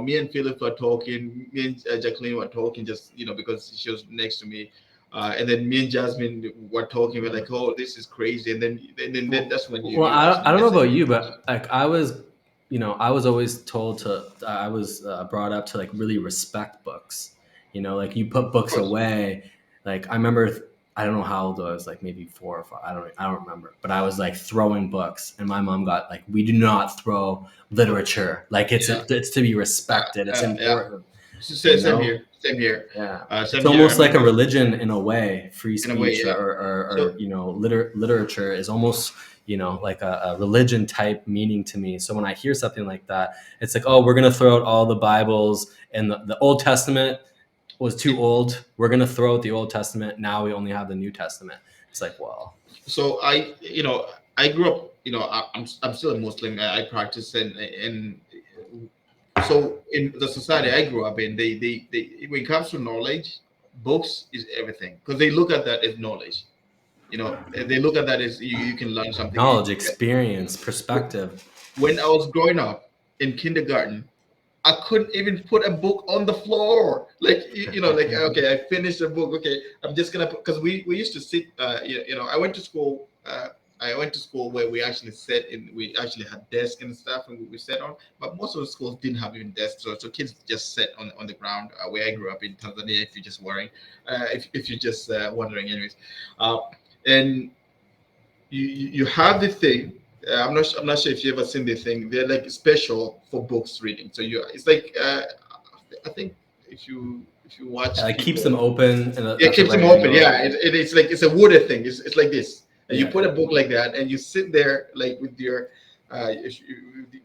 me and Phillips were talking. Me and Jacqueline were talking, just because she was next to me. And then me and Jasmine were talking. We're like, "Oh, this is crazy!" And then Well, that's when you well, you actually I don't know message about me. you, but like I was always told to. I was brought up to like really respect books. Like you put Of books course, away. Like I remember, I don't know how old I was, like maybe 4 or 5. I don't remember. But I was like throwing books, and my mom got like, we do not throw literature. Like yeah, it's to be respected. It's yeah. important. Same, You same know. here, same here, Yeah, same it's here. I almost like a remember, religion in a way. Free in a way, speech, yeah. or So literature is almost like a religion type meaning to me. So when I hear something like that, it's like, oh, we're gonna throw out all the Bibles, and the Old Testament was too it, old. We're gonna throw out the Old Testament. Now we only have the New Testament. It's like, well, so I grew up. I'm still a Muslim. I practice, and so in the society I grew up in, they when it comes to knowledge, books is everything, because they look at that as knowledge. They look at that as you can learn something. knowledge, experience, perspective. When I was growing up in kindergarten, I couldn't even put a book on the floor. Like, like, okay, I finished a book. Okay, I'm just gonna put, because we used to sit. I went to school. I went to school where we actually sat in. We actually had desks and stuff, and we sat on. But most of the schools didn't have even desks, so kids just sat on the ground. Where I grew up in Tanzania, if you're just worrying, if you're just wondering, anyways, and you have the thing. I'm not sure if you ever seen the thing. They're like special for books reading. So it's like I think if you Yeah, watch it keeps them people, open and it at the keeps them right open. angle. Yeah, it's like it's a wooded thing. It's like this, and you Yeah, put yeah. a book like that, and you sit there like with your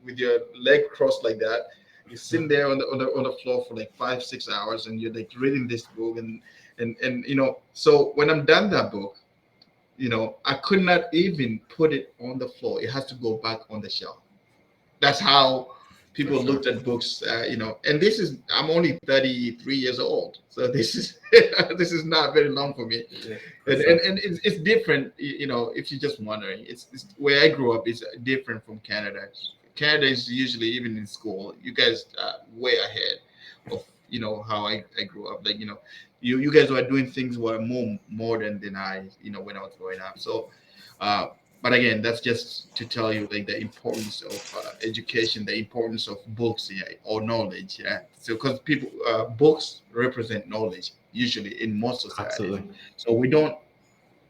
with your leg crossed like that. You're sitting there on the floor for like 5 6 hours, and you're like reading this book, and you know. So when I'm done that book, you know, I could not even put it on the floor. It has to go back on the shelf. That's how For people sure. looked at books, you know. And this is I'm only 33 years old, so this is this is not very long for me. Yeah, for sure. And it's different, you know. If you're just wondering, it's where I grew up is different from Canada. Canada is usually, even in school, you guys are way ahead of, you know, how I grew up. Like, you know, you guys were doing things were more modern than I, you know, when I was growing up. So uh, but again, that's just to tell you like the importance of education, the importance of books, yeah, or knowledge. Yeah. So because people, books represent knowledge usually in most societies. Absolutely. So we don't.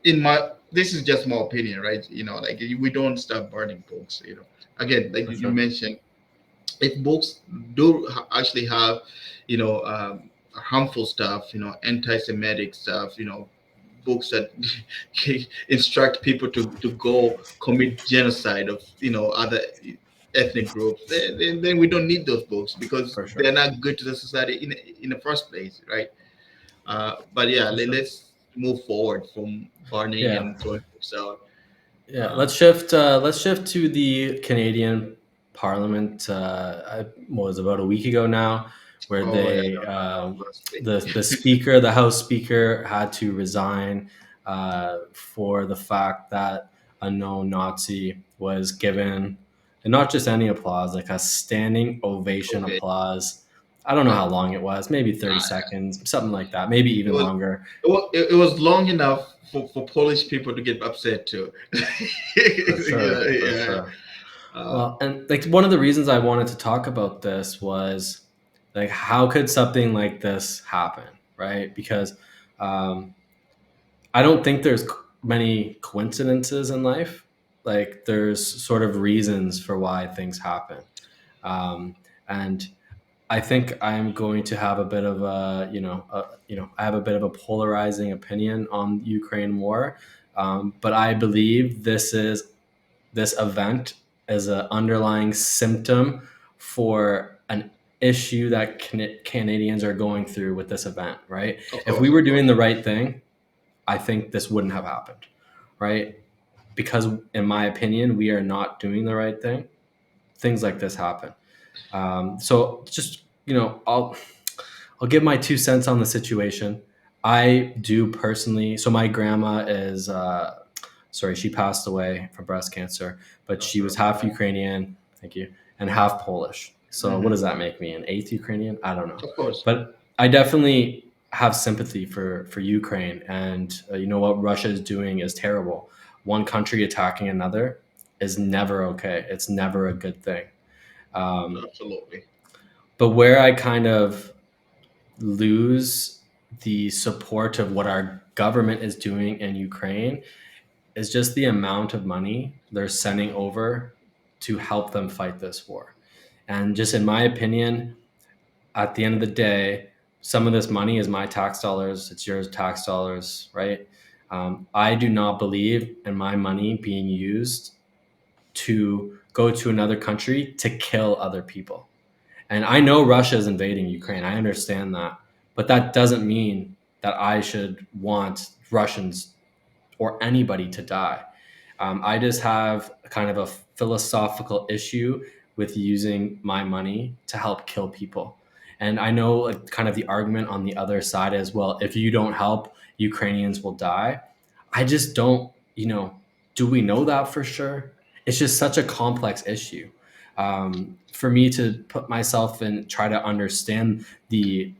In my, this is just my opinion, right? You know, like we don't start burning books. You know, again, like For you sure. mentioned, if books do actually have, you know, harmful stuff, you know, anti-Semitic stuff, you know, books that instruct people to go commit genocide of, you know, other ethnic groups, then we don't need those books because For sure. they're not good to the society in the first place, right? But yeah, For sure. let's move forward from burning Yeah. and throwing books out. Yeah, uh, let's shift to the Canadian Parliament. Was about a week ago now, where oh yeah, they last week. the speaker, the House Speaker, had to resign for the fact that a known Nazi was given, and not just any applause, like a standing ovation Okay. applause. I don't know how uh, long it was, maybe 30 seconds, something like that, maybe it even was longer. it was long enough for Polish people to get upset too. For Yeah, sure, for yeah. sure. Uh, Well, and like one of the reasons I wanted to talk about this was like, how could something like this happen, right? Because um, I don't think there's many coincidences in life. Like, there's sort of reasons for why things happen, um, and I think I'm going to have a bit of I have a bit of a polarizing opinion on the Ukraine war, but I believe this event is an underlying symptom for an issue that Canadians are going through with this event, right? of If we course, were of course. doing the right thing, I think this wouldn't have happened, right? Because, in my opinion, we are not doing the right thing. Things like this happen. So, just, I'll give my 2 cents on the situation. I do personally. So my grandma is sorry, she passed away from breast cancer, but I'm she sorry was about half that. Ukrainian, thank you, and half Polish. So what Hmm. does that make me? An eighth Ukrainian? I don't know, Of course. but I definitely have sympathy for Ukraine, and you know what Russia is doing is terrible. One country attacking another is never okay. It's never a good thing. Um, Absolutely. but where I kind of lose the support of what our government is doing in Ukraine is just the amount of money they're sending over to help them fight this war. And just in my opinion, at the end of the day, some of this money is my tax dollars, it's yours tax dollars, right? I do not believe in my money being used to go to another country to kill other people. And I know Russia is invading Ukraine. I understand that. But that doesn't mean that I should want Russians or anybody to die. I just have kind of a philosophical issue with using my money to help kill people. And I know, like, kind of the argument on the other side as well. If you don't help, Ukrainians will die. I just don't, do we know that for sure? It's just such a complex issue. For me to put myself and try to understand the,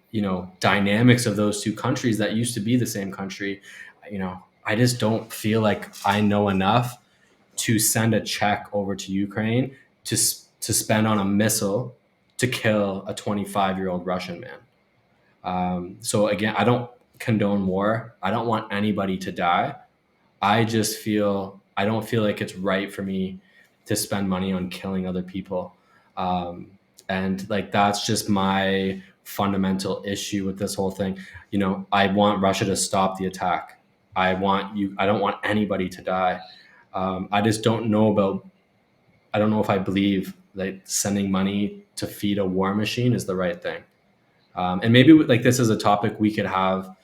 dynamics of those two countries that used to be the same country, I just don't feel like I know enough to send a check over to Ukraine to spend on a missile to kill a 25-year-old Russian man. So again, I don't condone war. I don't want anybody to die. I don't feel like it's right for me to spend money on killing other people. Um, and like that's just my fundamental issue with this whole thing. I want Russia to stop the attack. I don't want anybody to die. I just don't know about I don't know if I believe that sending money to feed a war machine is the right thing. And maybe like this is a topic we could have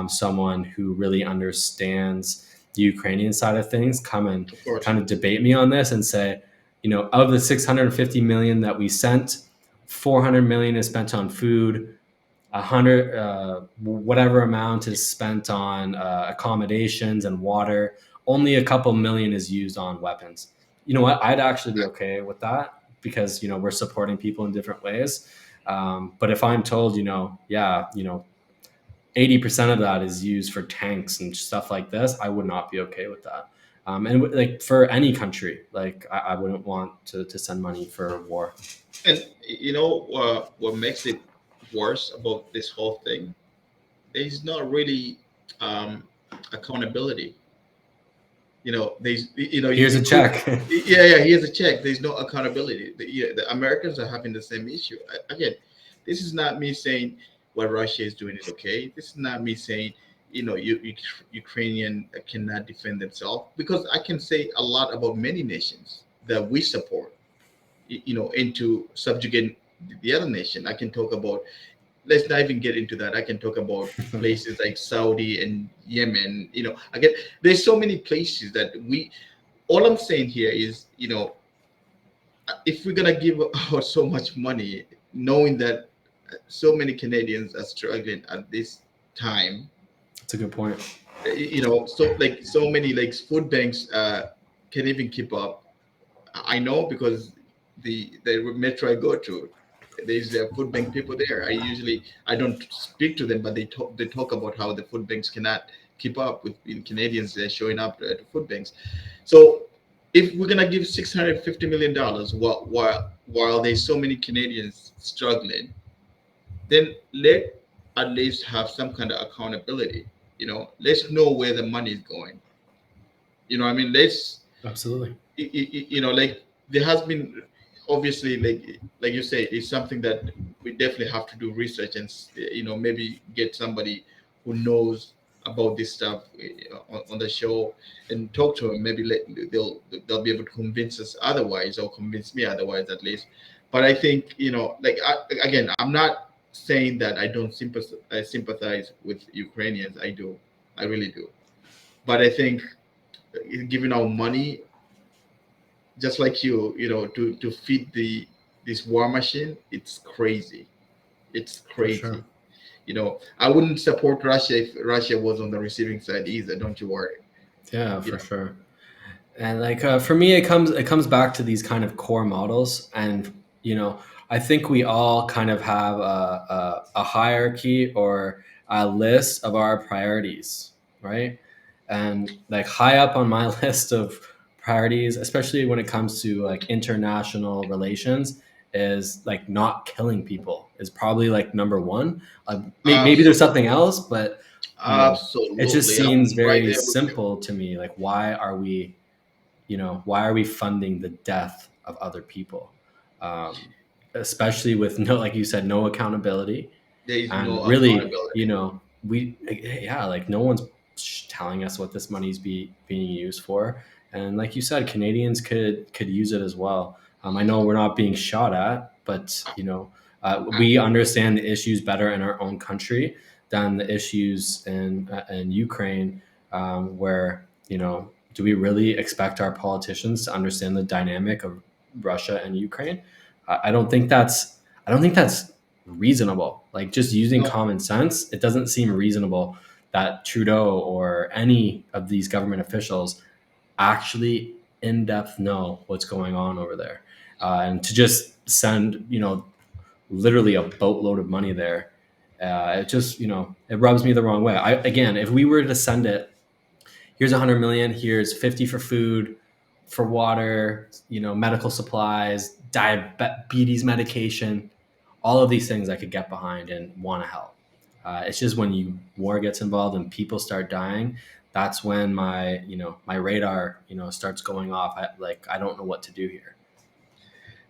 someone who really understands the Ukrainian side of things come and Of course. kind of debate me on this and say, of the 650 million that we sent, 400 million is spent on food, 100 whatever amount is spent on accommodations and water. Only a couple million is used on weapons. You know what? I'd actually be okay with that because we're supporting people in different ways. But if I'm told, yeah, 80% of that is used for tanks and stuff like this, I would not be okay with that. And like for any country, like I wouldn't want to send money for war. And what makes it worse about this whole thing is not really um, accountability. Here's a you could, check. yeah, here's a check. There's no accountability. The Americans are having the same issue. Again, this is not me saying what Russia is doing is okay. This is not me saying, Ukrainian cannot defend themselves, because I can say a lot about many nations that we support, into subjugating the other nation. I can talk about, let's not even get into that. I can talk about places like Saudi and Yemen. Again, there's so many places that we. All I'm saying here is, if we're gonna give out so much money, knowing that so many Canadians are struggling at this time, That's a good point. so like so many like food banks can even keep up. I know because the metro I go to, there's food bank people there. I don't speak to them, but they talk about how the food banks cannot keep up with Canadians showing up to food banks. So if we're gonna give $650 million while there's so many Canadians struggling, then let at least have some kind of accountability. Let's know where the money is going. I mean, Absolutely. like there has been, obviously, like you say, it's something that we definitely have to do research and maybe get somebody who knows about this stuff on the show and talk to them. Maybe they'll be able to convince us otherwise, or convince me otherwise at least. But I think, like again, I'm not saying that I don't sympathize with Ukrainians. I do, I really do. But I think giving out money, just like to feed this war machine, it's crazy. It's For crazy. sure. I wouldn't support Russia if Russia was on the receiving side either. Don't you worry. Yeah, You for know. sure. And like for me, it comes back to these kind of core models, and I think we all kind of have a hierarchy or a list of our priorities, right? And like high up on my list of priorities, especially when it comes to like international relations, is like not killing people is probably like number one. Maybe there's Absolutely, something else, but it just absolutely. seems I'm right very there with you. simple to me. Like, why are we funding the death of other people? Especially with no, like you said, no accountability. There is And no really, accountability. yeah, like no one's telling us what this money's being used for. And like you said, Canadians could use it as well. I know we're not being shot at, but I, we understand the issues better in our own country than the issues in Ukraine, where do we really expect our politicians to understand the dynamic of Russia and Ukraine? I don't think that's reasonable. Like just using no, common sense, it doesn't seem reasonable that Trudeau or any of these government officials actually in depth know what's going on over there, and to just send literally a boatload of money there. It just it rubs me the wrong way. Again, if we were to send it, here's 100 million, here's 50 for food, for water, medical supplies, diabetes medication, all of these things I could get behind and want to help. It's just when war gets involved and people start dying, that's when my my radar starts going off. I don't know what to do here.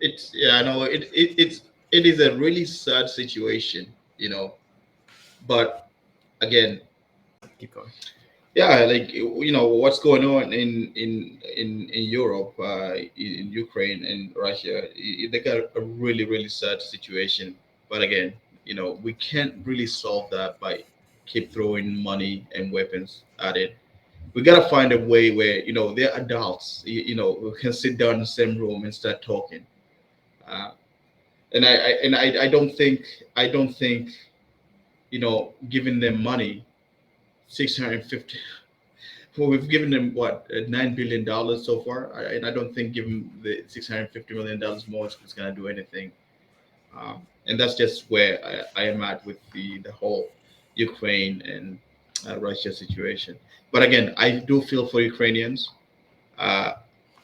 It's yeah, I know it is a really sad situation, but again, Keep going. yeah, like what's going on in Europe, in Ukraine and Russia, they got a really really sad situation. But again, we can't really solve that by keep throwing money and weapons at it. We gotta find a way where they're adults, we can sit down in the same room and start talking. Uh, and I don't think giving them money, 650. Well, we've given them what, $9 billion so far, and I don't think giving the $650 million more is going to do anything. And that's just where I am at with the whole Ukraine and Russia situation. But again, I do feel for Ukrainians, uh,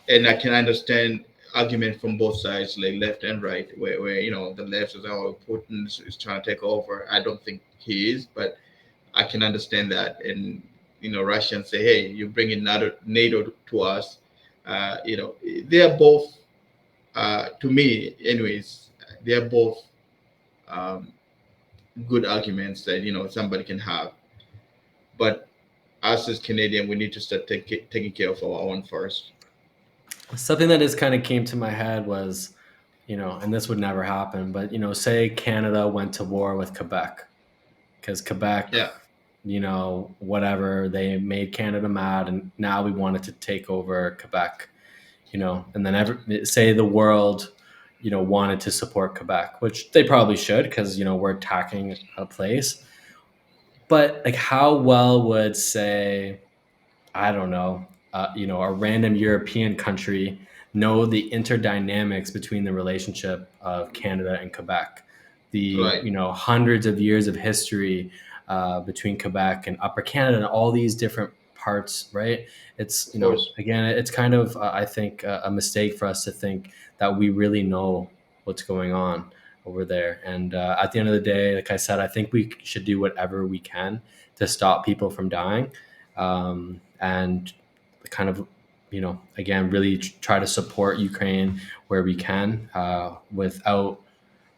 and I can understand argument from both sides, like left and right, where the left is, oh, Putin is trying to take over. I don't think he is, but I can understand that. And Russians say, "Hey, you bring in NATO to us." They are both, to me, anyways. They are both um, good arguments that somebody can have. But us as Canadian, we need to start taking care of our own first. Something that just kind of came to my head was, and this would never happen, but say Canada went to war with Quebec, because Quebec, Yeah, whatever, they made Canada mad, and now we wanted to take over Quebec, and then say the world, wanted to support Quebec, which they probably should, because we're attacking a place. But like, how well would, say, I don't know, a random European country know the interdynamics between the relationship of Canada and Quebec, the right. hundreds of years of history between Quebec and Upper Canada, and all these different parts, right? It's Of course, again, it's kind of I think a mistake for us to think that we really know what's going on over there. And at the end of the day, like I said, I think we should do whatever we can to stop people from dying, and kind of again really try to support Ukraine where we can, without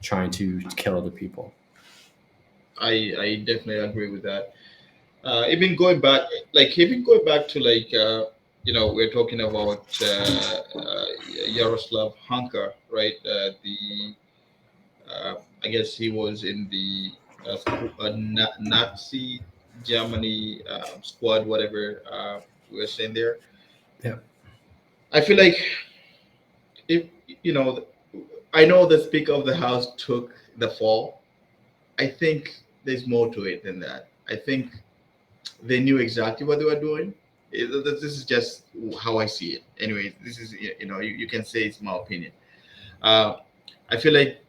trying to kill other people. I definitely agree with that. Even going back, to we're talking about Yaroslav Hanka, right? The I guess he was in the Nazi Germany squad, whatever we were saying there. Yeah. I feel like, if you know, I know the Speaker of the House took the fall. I think there's more to it than that. I think they knew exactly what they were doing. This is just how I see it. Anyway, this is, you can say it's my opinion. Uh, I feel like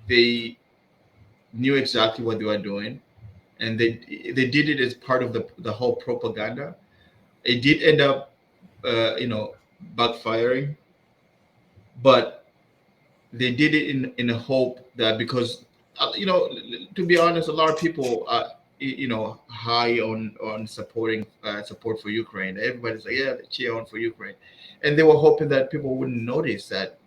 they knew exactly what they were doing, and they did it as part of the whole propaganda. It did end up, backfiring, but they did it in a hope that, because to be honest, a lot of people are high on support for Ukraine. Everybody's like, yeah, cheer on for Ukraine, and they were hoping that people wouldn't notice that,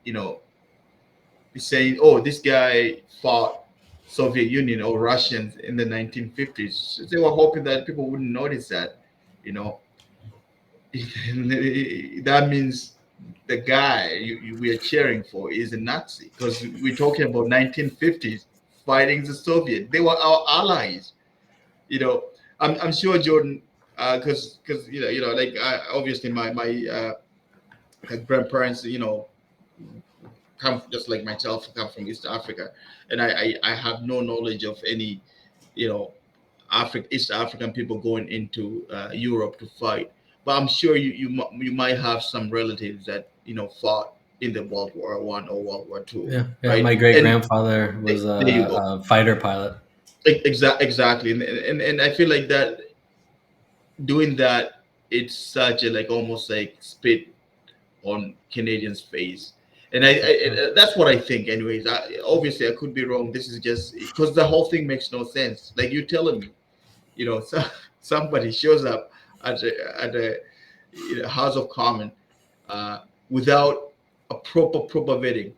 saying, oh, this guy fought Soviet Union or Russians in the 1950s. They were hoping that people wouldn't notice that, you know that means the guy we are cheering for is a Nazi, because we're talking about 1950s fighting the Soviet. They were our allies. You know, I'm sure Jordan, because like, obviously my grandparents, come just like myself, come from East Africa, and I have no knowledge of any, you know East African people going into Europe to fight. But I'm sure you might have some relatives that fought in the World War I or World War II, Yeah, yeah. right? My great And grandfather was there you go. a fighter pilot. Exactly, and I feel like that, doing that, it's such a, like, almost like spit on Canadians' face. And that's what I think, anyways. Obviously, I could be wrong. This is just because the whole thing makes no sense. Like, you're telling me, so somebody shows up at the House of Commons uh, without a proper vetting.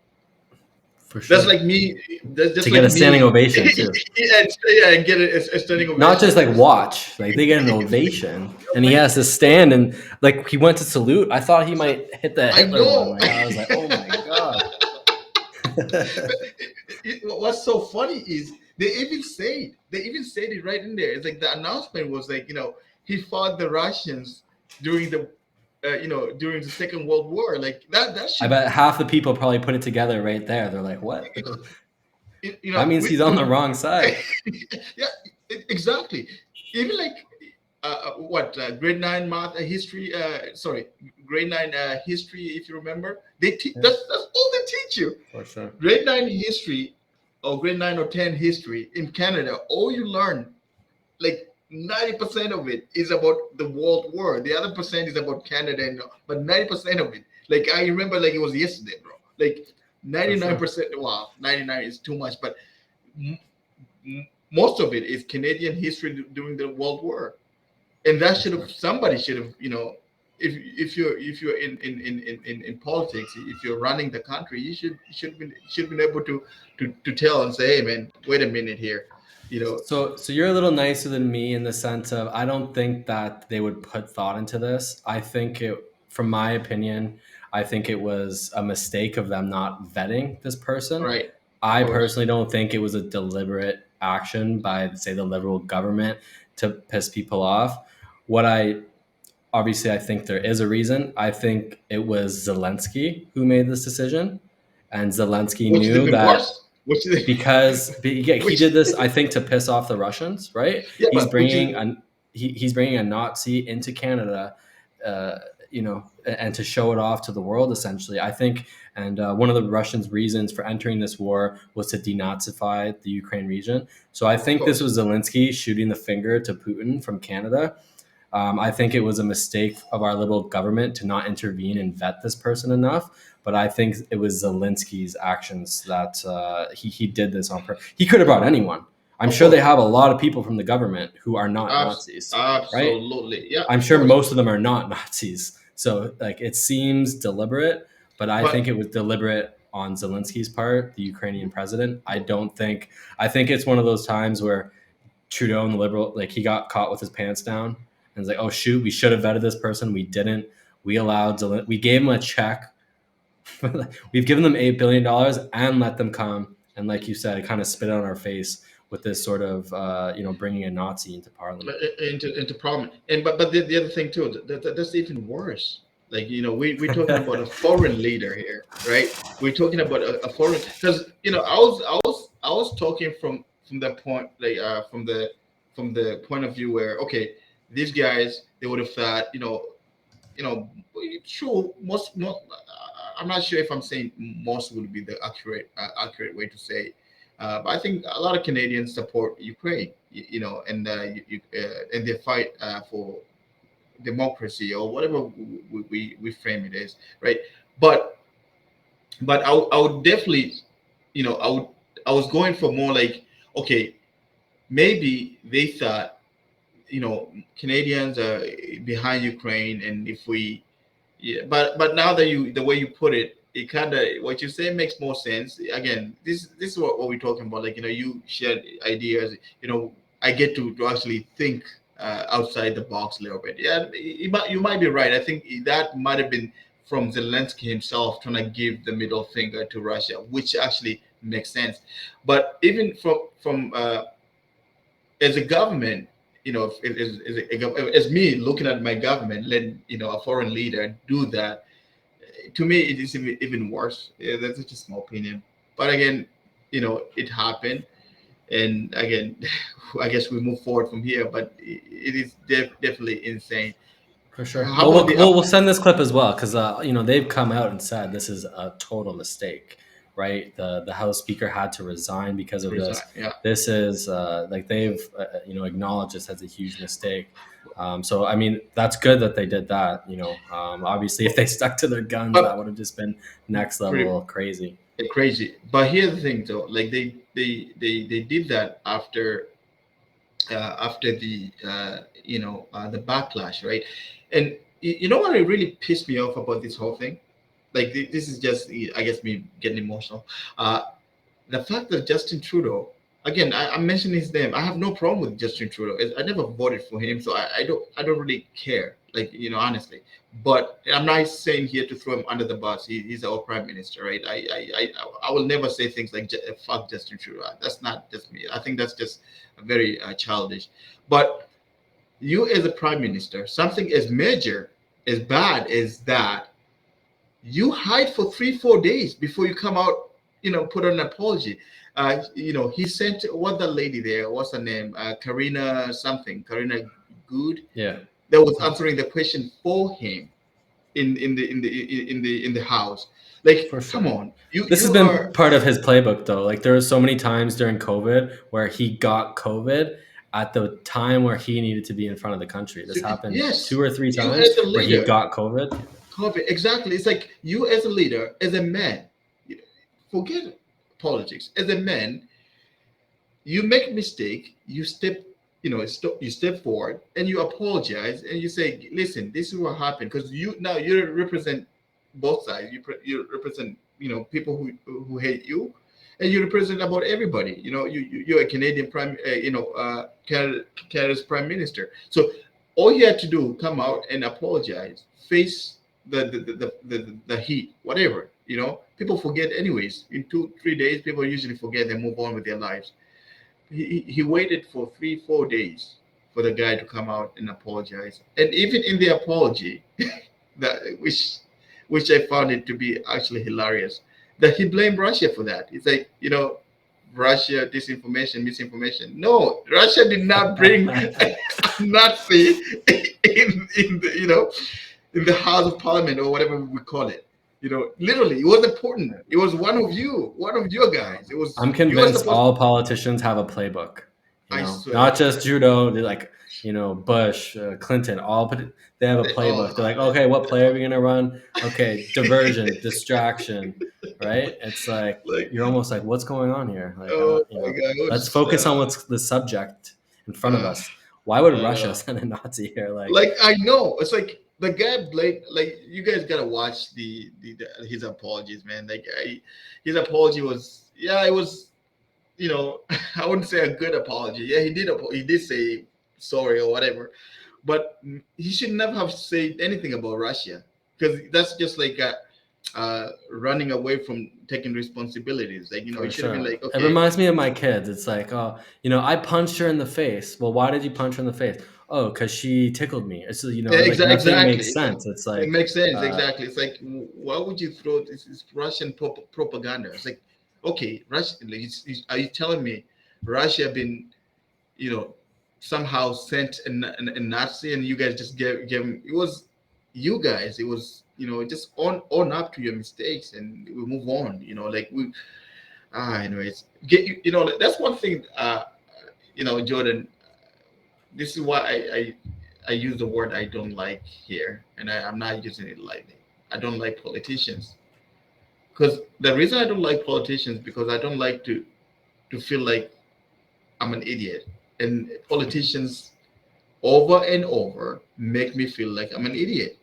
For That's sure. like me. That's To just get like a standing me. ovation too. And get a standing Not ovation. just like watch, like they get an ovation, and he has to Ovation. stand and like he went to salute. I thought he So, might hit the I Hitler one. know. Like I was like, oh my god. What's so funny is they even said it right in there. It's like the announcement was like, he fought the Russians during the during the Second World War. Like that I should bet half the people probably put it together right there. They're like, what? That means he's on the wrong side. yeah, exactly. Even like what grade nine math history. Sorry, grade nine history. If you remember, Yeah, that's all they teach you. for sure. Grade nine history or grade nine or 10 history in Canada, all you learn, like 90% of it is about the world war. The other percent is about Canada, but 90% of it, like I remember, like it was yesterday, bro. Like For sure. 99%. Wow, 99 is too much, but m- most of it is Canadian history during the World War, and that For should have sure. somebody should have if you're in politics, if you're running the country, you should have been able to tell and say, hey man, wait a minute here, you know. So you're a little nicer than me in the sense of I don't think that they would put thought into this. I think it, from my opinion, I think it was a mistake of them not vetting this person. Right, of I course. personally don't think it was a deliberate action by, say, the liberal government to piss people off. What I obviously I think there is a reason. I think it was Zelensky who made this decision, and Zelensky Which is knew even that worse. Which is yeah, he which did this, I think, to piss off the Russians, right? yeah, He's but which is bringing he's bringing a Nazi into Canada, uh, and to show it off to the world, essentially. I think, and one of the Russians' reasons for entering this war was to denazify the Ukraine region. So I of think this course. was Zelensky shooting the finger to Putin from Canada. I think it was a mistake of our liberal government to not intervene and vet this person enough. But I think it was Zelensky's actions that he did this on purpose. He could have brought anyone. I'm Of sure they course. have a lot of people from the government who are not Nazis, right? Absolutely. Yeah, I'm of sure course. most of them are not Nazis. So like it seems deliberate, but I think But it was deliberate on Zelensky's part, the Ukrainian president. I don't think I think it's one of those times where Trudeau and the liberal, like he got caught with his pants down and was like, oh shoot, we should have vetted this person. We didn't. We gave him a check. We've given them $8 billion and let them come. And like you said, it kind of spit on our face with this sort of, bringing a Nazi into parliament. into parliament, and but the other thing too, that's even worse. Like we're talking about a foreign leader here, right? We're talking about a foreign, because I was talking from that point, like from the point of view where, okay, these guys, they would have thought, you know, sure, most, I'm not sure if I'm saying most would be the accurate way to say it. But I think a lot of Canadians support Ukraine, and they fight for democracy or whatever we frame it as, right? But I would definitely, I was going for more like, okay, maybe they thought, Canadians are behind Ukraine, and if we, yeah, but now that the way you put it, it kind of, what you say makes more sense. Again, this is what we're talking about. Like, you shared ideas. I get to actually think outside the box a little bit. Yeah, you might be right. I think that might have been from Zelensky himself trying to give the middle finger to Russia, which actually makes sense. But even from as a government, as me looking at my government, letting a foreign leader do that, to me it is even worse. Yeah, that's just my opinion. But again, it happened, and again, I guess we move forward from here. But it is definitely insane. For sure. How Well, about we'll the we'll, we'll send this clip as well because they've come out and said this is a total mistake, right? The House Speaker had to resign because of resign? this. Yeah, This is like they've acknowledged this as a huge mistake. So I mean that's good that they did that. Obviously if they stuck to their guns, that but would have just been next pretty level crazy. crazy. But here's the thing, though. Like they did that after. after the backlash, right? And you know what really pissed me off about this whole thing? Like this is just, I guess, me getting emotional. Uh, the fact that Justin Trudeau, again, I mentioned his name. I have no problem with Justin Trudeau. I never voted for him, so I don't really care. Like, honestly. But I'm not saying here to throw him under the bus. He's our prime minister, right? I will never say things like "fuck Justin Trudeau." That's not just me. I think that's just very childish. But you, as a prime minister, something as major, as bad as that, you hide for 3 4 days before you come out, put an apology. He sent, what, the lady there, what's her name, Karina something, Karina Good, Yeah, that was answering the question for him in the house. Like, for come sure. on, you This has you been are. part of his playbook, though. Like there were so many times during COVID where he got COVID at the time where he needed to be in front of the country. This happened two Yes, or three you times as a where he leader, got COVID. copy exactly. It's like you as a leader, as a man, forget politics. As a man, you make a mistake, you step forward and you apologize and you say, listen, this is what happened, because you represent both sides. You represent, people who hate you, and you represent about everybody. You're a Canadian Canada's prime minister. So all he had to do, come out and apologize, face the heat, whatever. People forget anyways. In 2 3 days, people usually forget and move on with their lives. He waited for 3 4 days for the guy to come out and apologize. And even in the apology, that which I found it to be actually hilarious, that he blamed Russia for that. It's like, Russia disinformation, misinformation. No, Russia did not bring a Nazi in the in the House of Parliament, or whatever we call it. Literally, it was important. It was one of your guys. It was I'm you are convinced supposed. all politicians have a playbook. I swear to Not God. just Trudeau. They like, Bush, Clinton. They have a Oh playbook. They're like, man. okay, what play are we gonna run? Okay, diversion, distraction, right? It's like Like, you're almost like, what's going on here? Like, oh my God, it let's was focus on what's the subject in front of uh, us. Why would Russia uh, send a Nazi here? Like, like, I know it's like the guy Blake. Like, you guys gotta watch his apologies, man. Like, his apology was, yeah, it was, I wouldn't say a good apology. Yeah, he did say sorry or whatever, but he should never have said anything about Russia, because that's just like running away from taking responsibilities. Like, he for should have been sure. like, It okay. reminds me of my kids. It's like, oh, I punched her in the face. Well, why did you punch her in the face? Oh, because she tickled me. It's, Yeah, like nothing makes exactly. sense. It's It like, makes sense. uh, Exactly. It's like, why would you throw this Russian propaganda? It's like, okay, Russia. Like, are you telling me Russia been, you know, somehow sent a Nazi, and you guys just gave him? It was you guys. It was, just on up to your mistakes, and we move on. Like, anyways, that's one thing. Jordan. This is why I use the word I don't like here, and I'm not using it lightly. I don't like politicians, because the reason I don't like politicians, because I don't like to feel like I'm an idiot, and politicians over and over make me feel like I'm an idiot,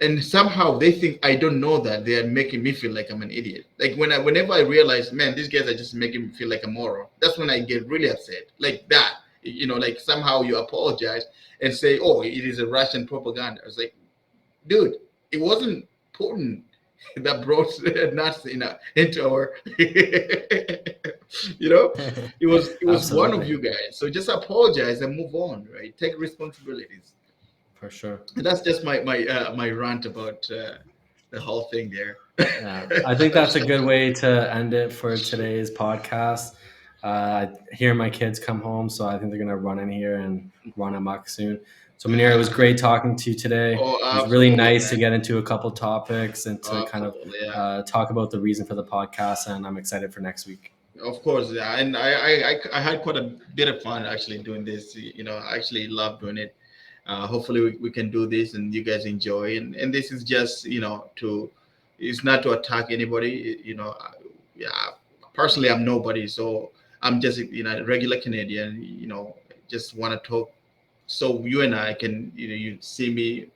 and somehow they think I don't know that they are making me feel like I'm an idiot. Like, whenever I realize, man, these guys are just making me feel like a moron, that's when I get really upset. Like that, like somehow you apologize and say, "Oh, it is a Russian propaganda." It's like, dude, it wasn't Putin that brought Nazi into our, you know, it was one of absolutely, you guys. So just apologize and move on, right? Take responsibilities. for sure. And that's just my rant about the whole thing there. Yeah, I think that's a good way to end it for today's podcast. I hear my kids come home, so I think they're gonna run in here and run amok soon. So, Munir, it was great talking to you today. Oh, It was really absolutely, nice to man. get into a couple topics and to Oh, kind of absolutely, yeah. talk about the reason for the podcast. And I'm excited for next week. Of course, yeah. And I had quite a bit of fun actually doing this. I actually love doing it. Hopefully, we can do this and you guys enjoy. And this is just, it's not to attack anybody. Yeah. Personally, I'm nobody, so I'm just a regular Canadian. Just want to talk, so you and I can, you see me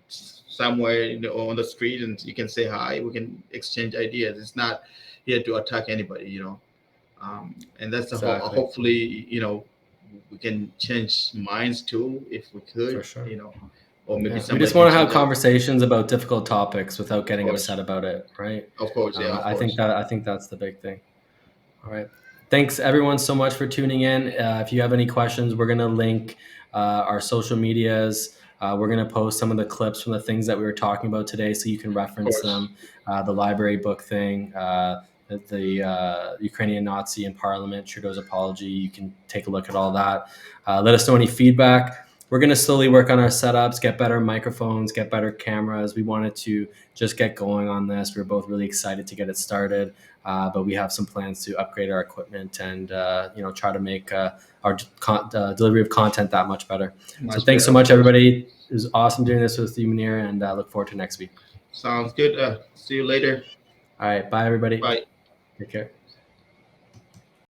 somewhere, on the street, and you can say hi. We can exchange ideas. It's not here to attack anybody. And that's the whole. Exactly. Hopefully, we can change minds too, if we For could, sure. or maybe Yeah, we somebody just can want to have change us. conversations about difficult topics without Of getting course, upset about it, right? of course, yeah, of course. I think that's the big thing. All right. Thanks everyone so much for tuning in. If you have any questions, we're gonna link our social medias. We're gonna post some of the clips from the things that we were talking about today, so you can Of reference course. them. The library book thing, the Ukrainian Nazi in Parliament, Trudeau's apology. You can take a look at all that. Let us know any feedback. We're going to slowly work on our setups, get better microphones, get better cameras. We wanted to just get going on this. We're both really excited to get it started, but we have some plans to upgrade our equipment and try to make our delivery of content that much better. So Much thanks better, so of much, course. everybody. It was awesome doing this with you, Munir, and look forward to next week. Sounds good. See you later. All right, bye, everybody. Bye. Take care.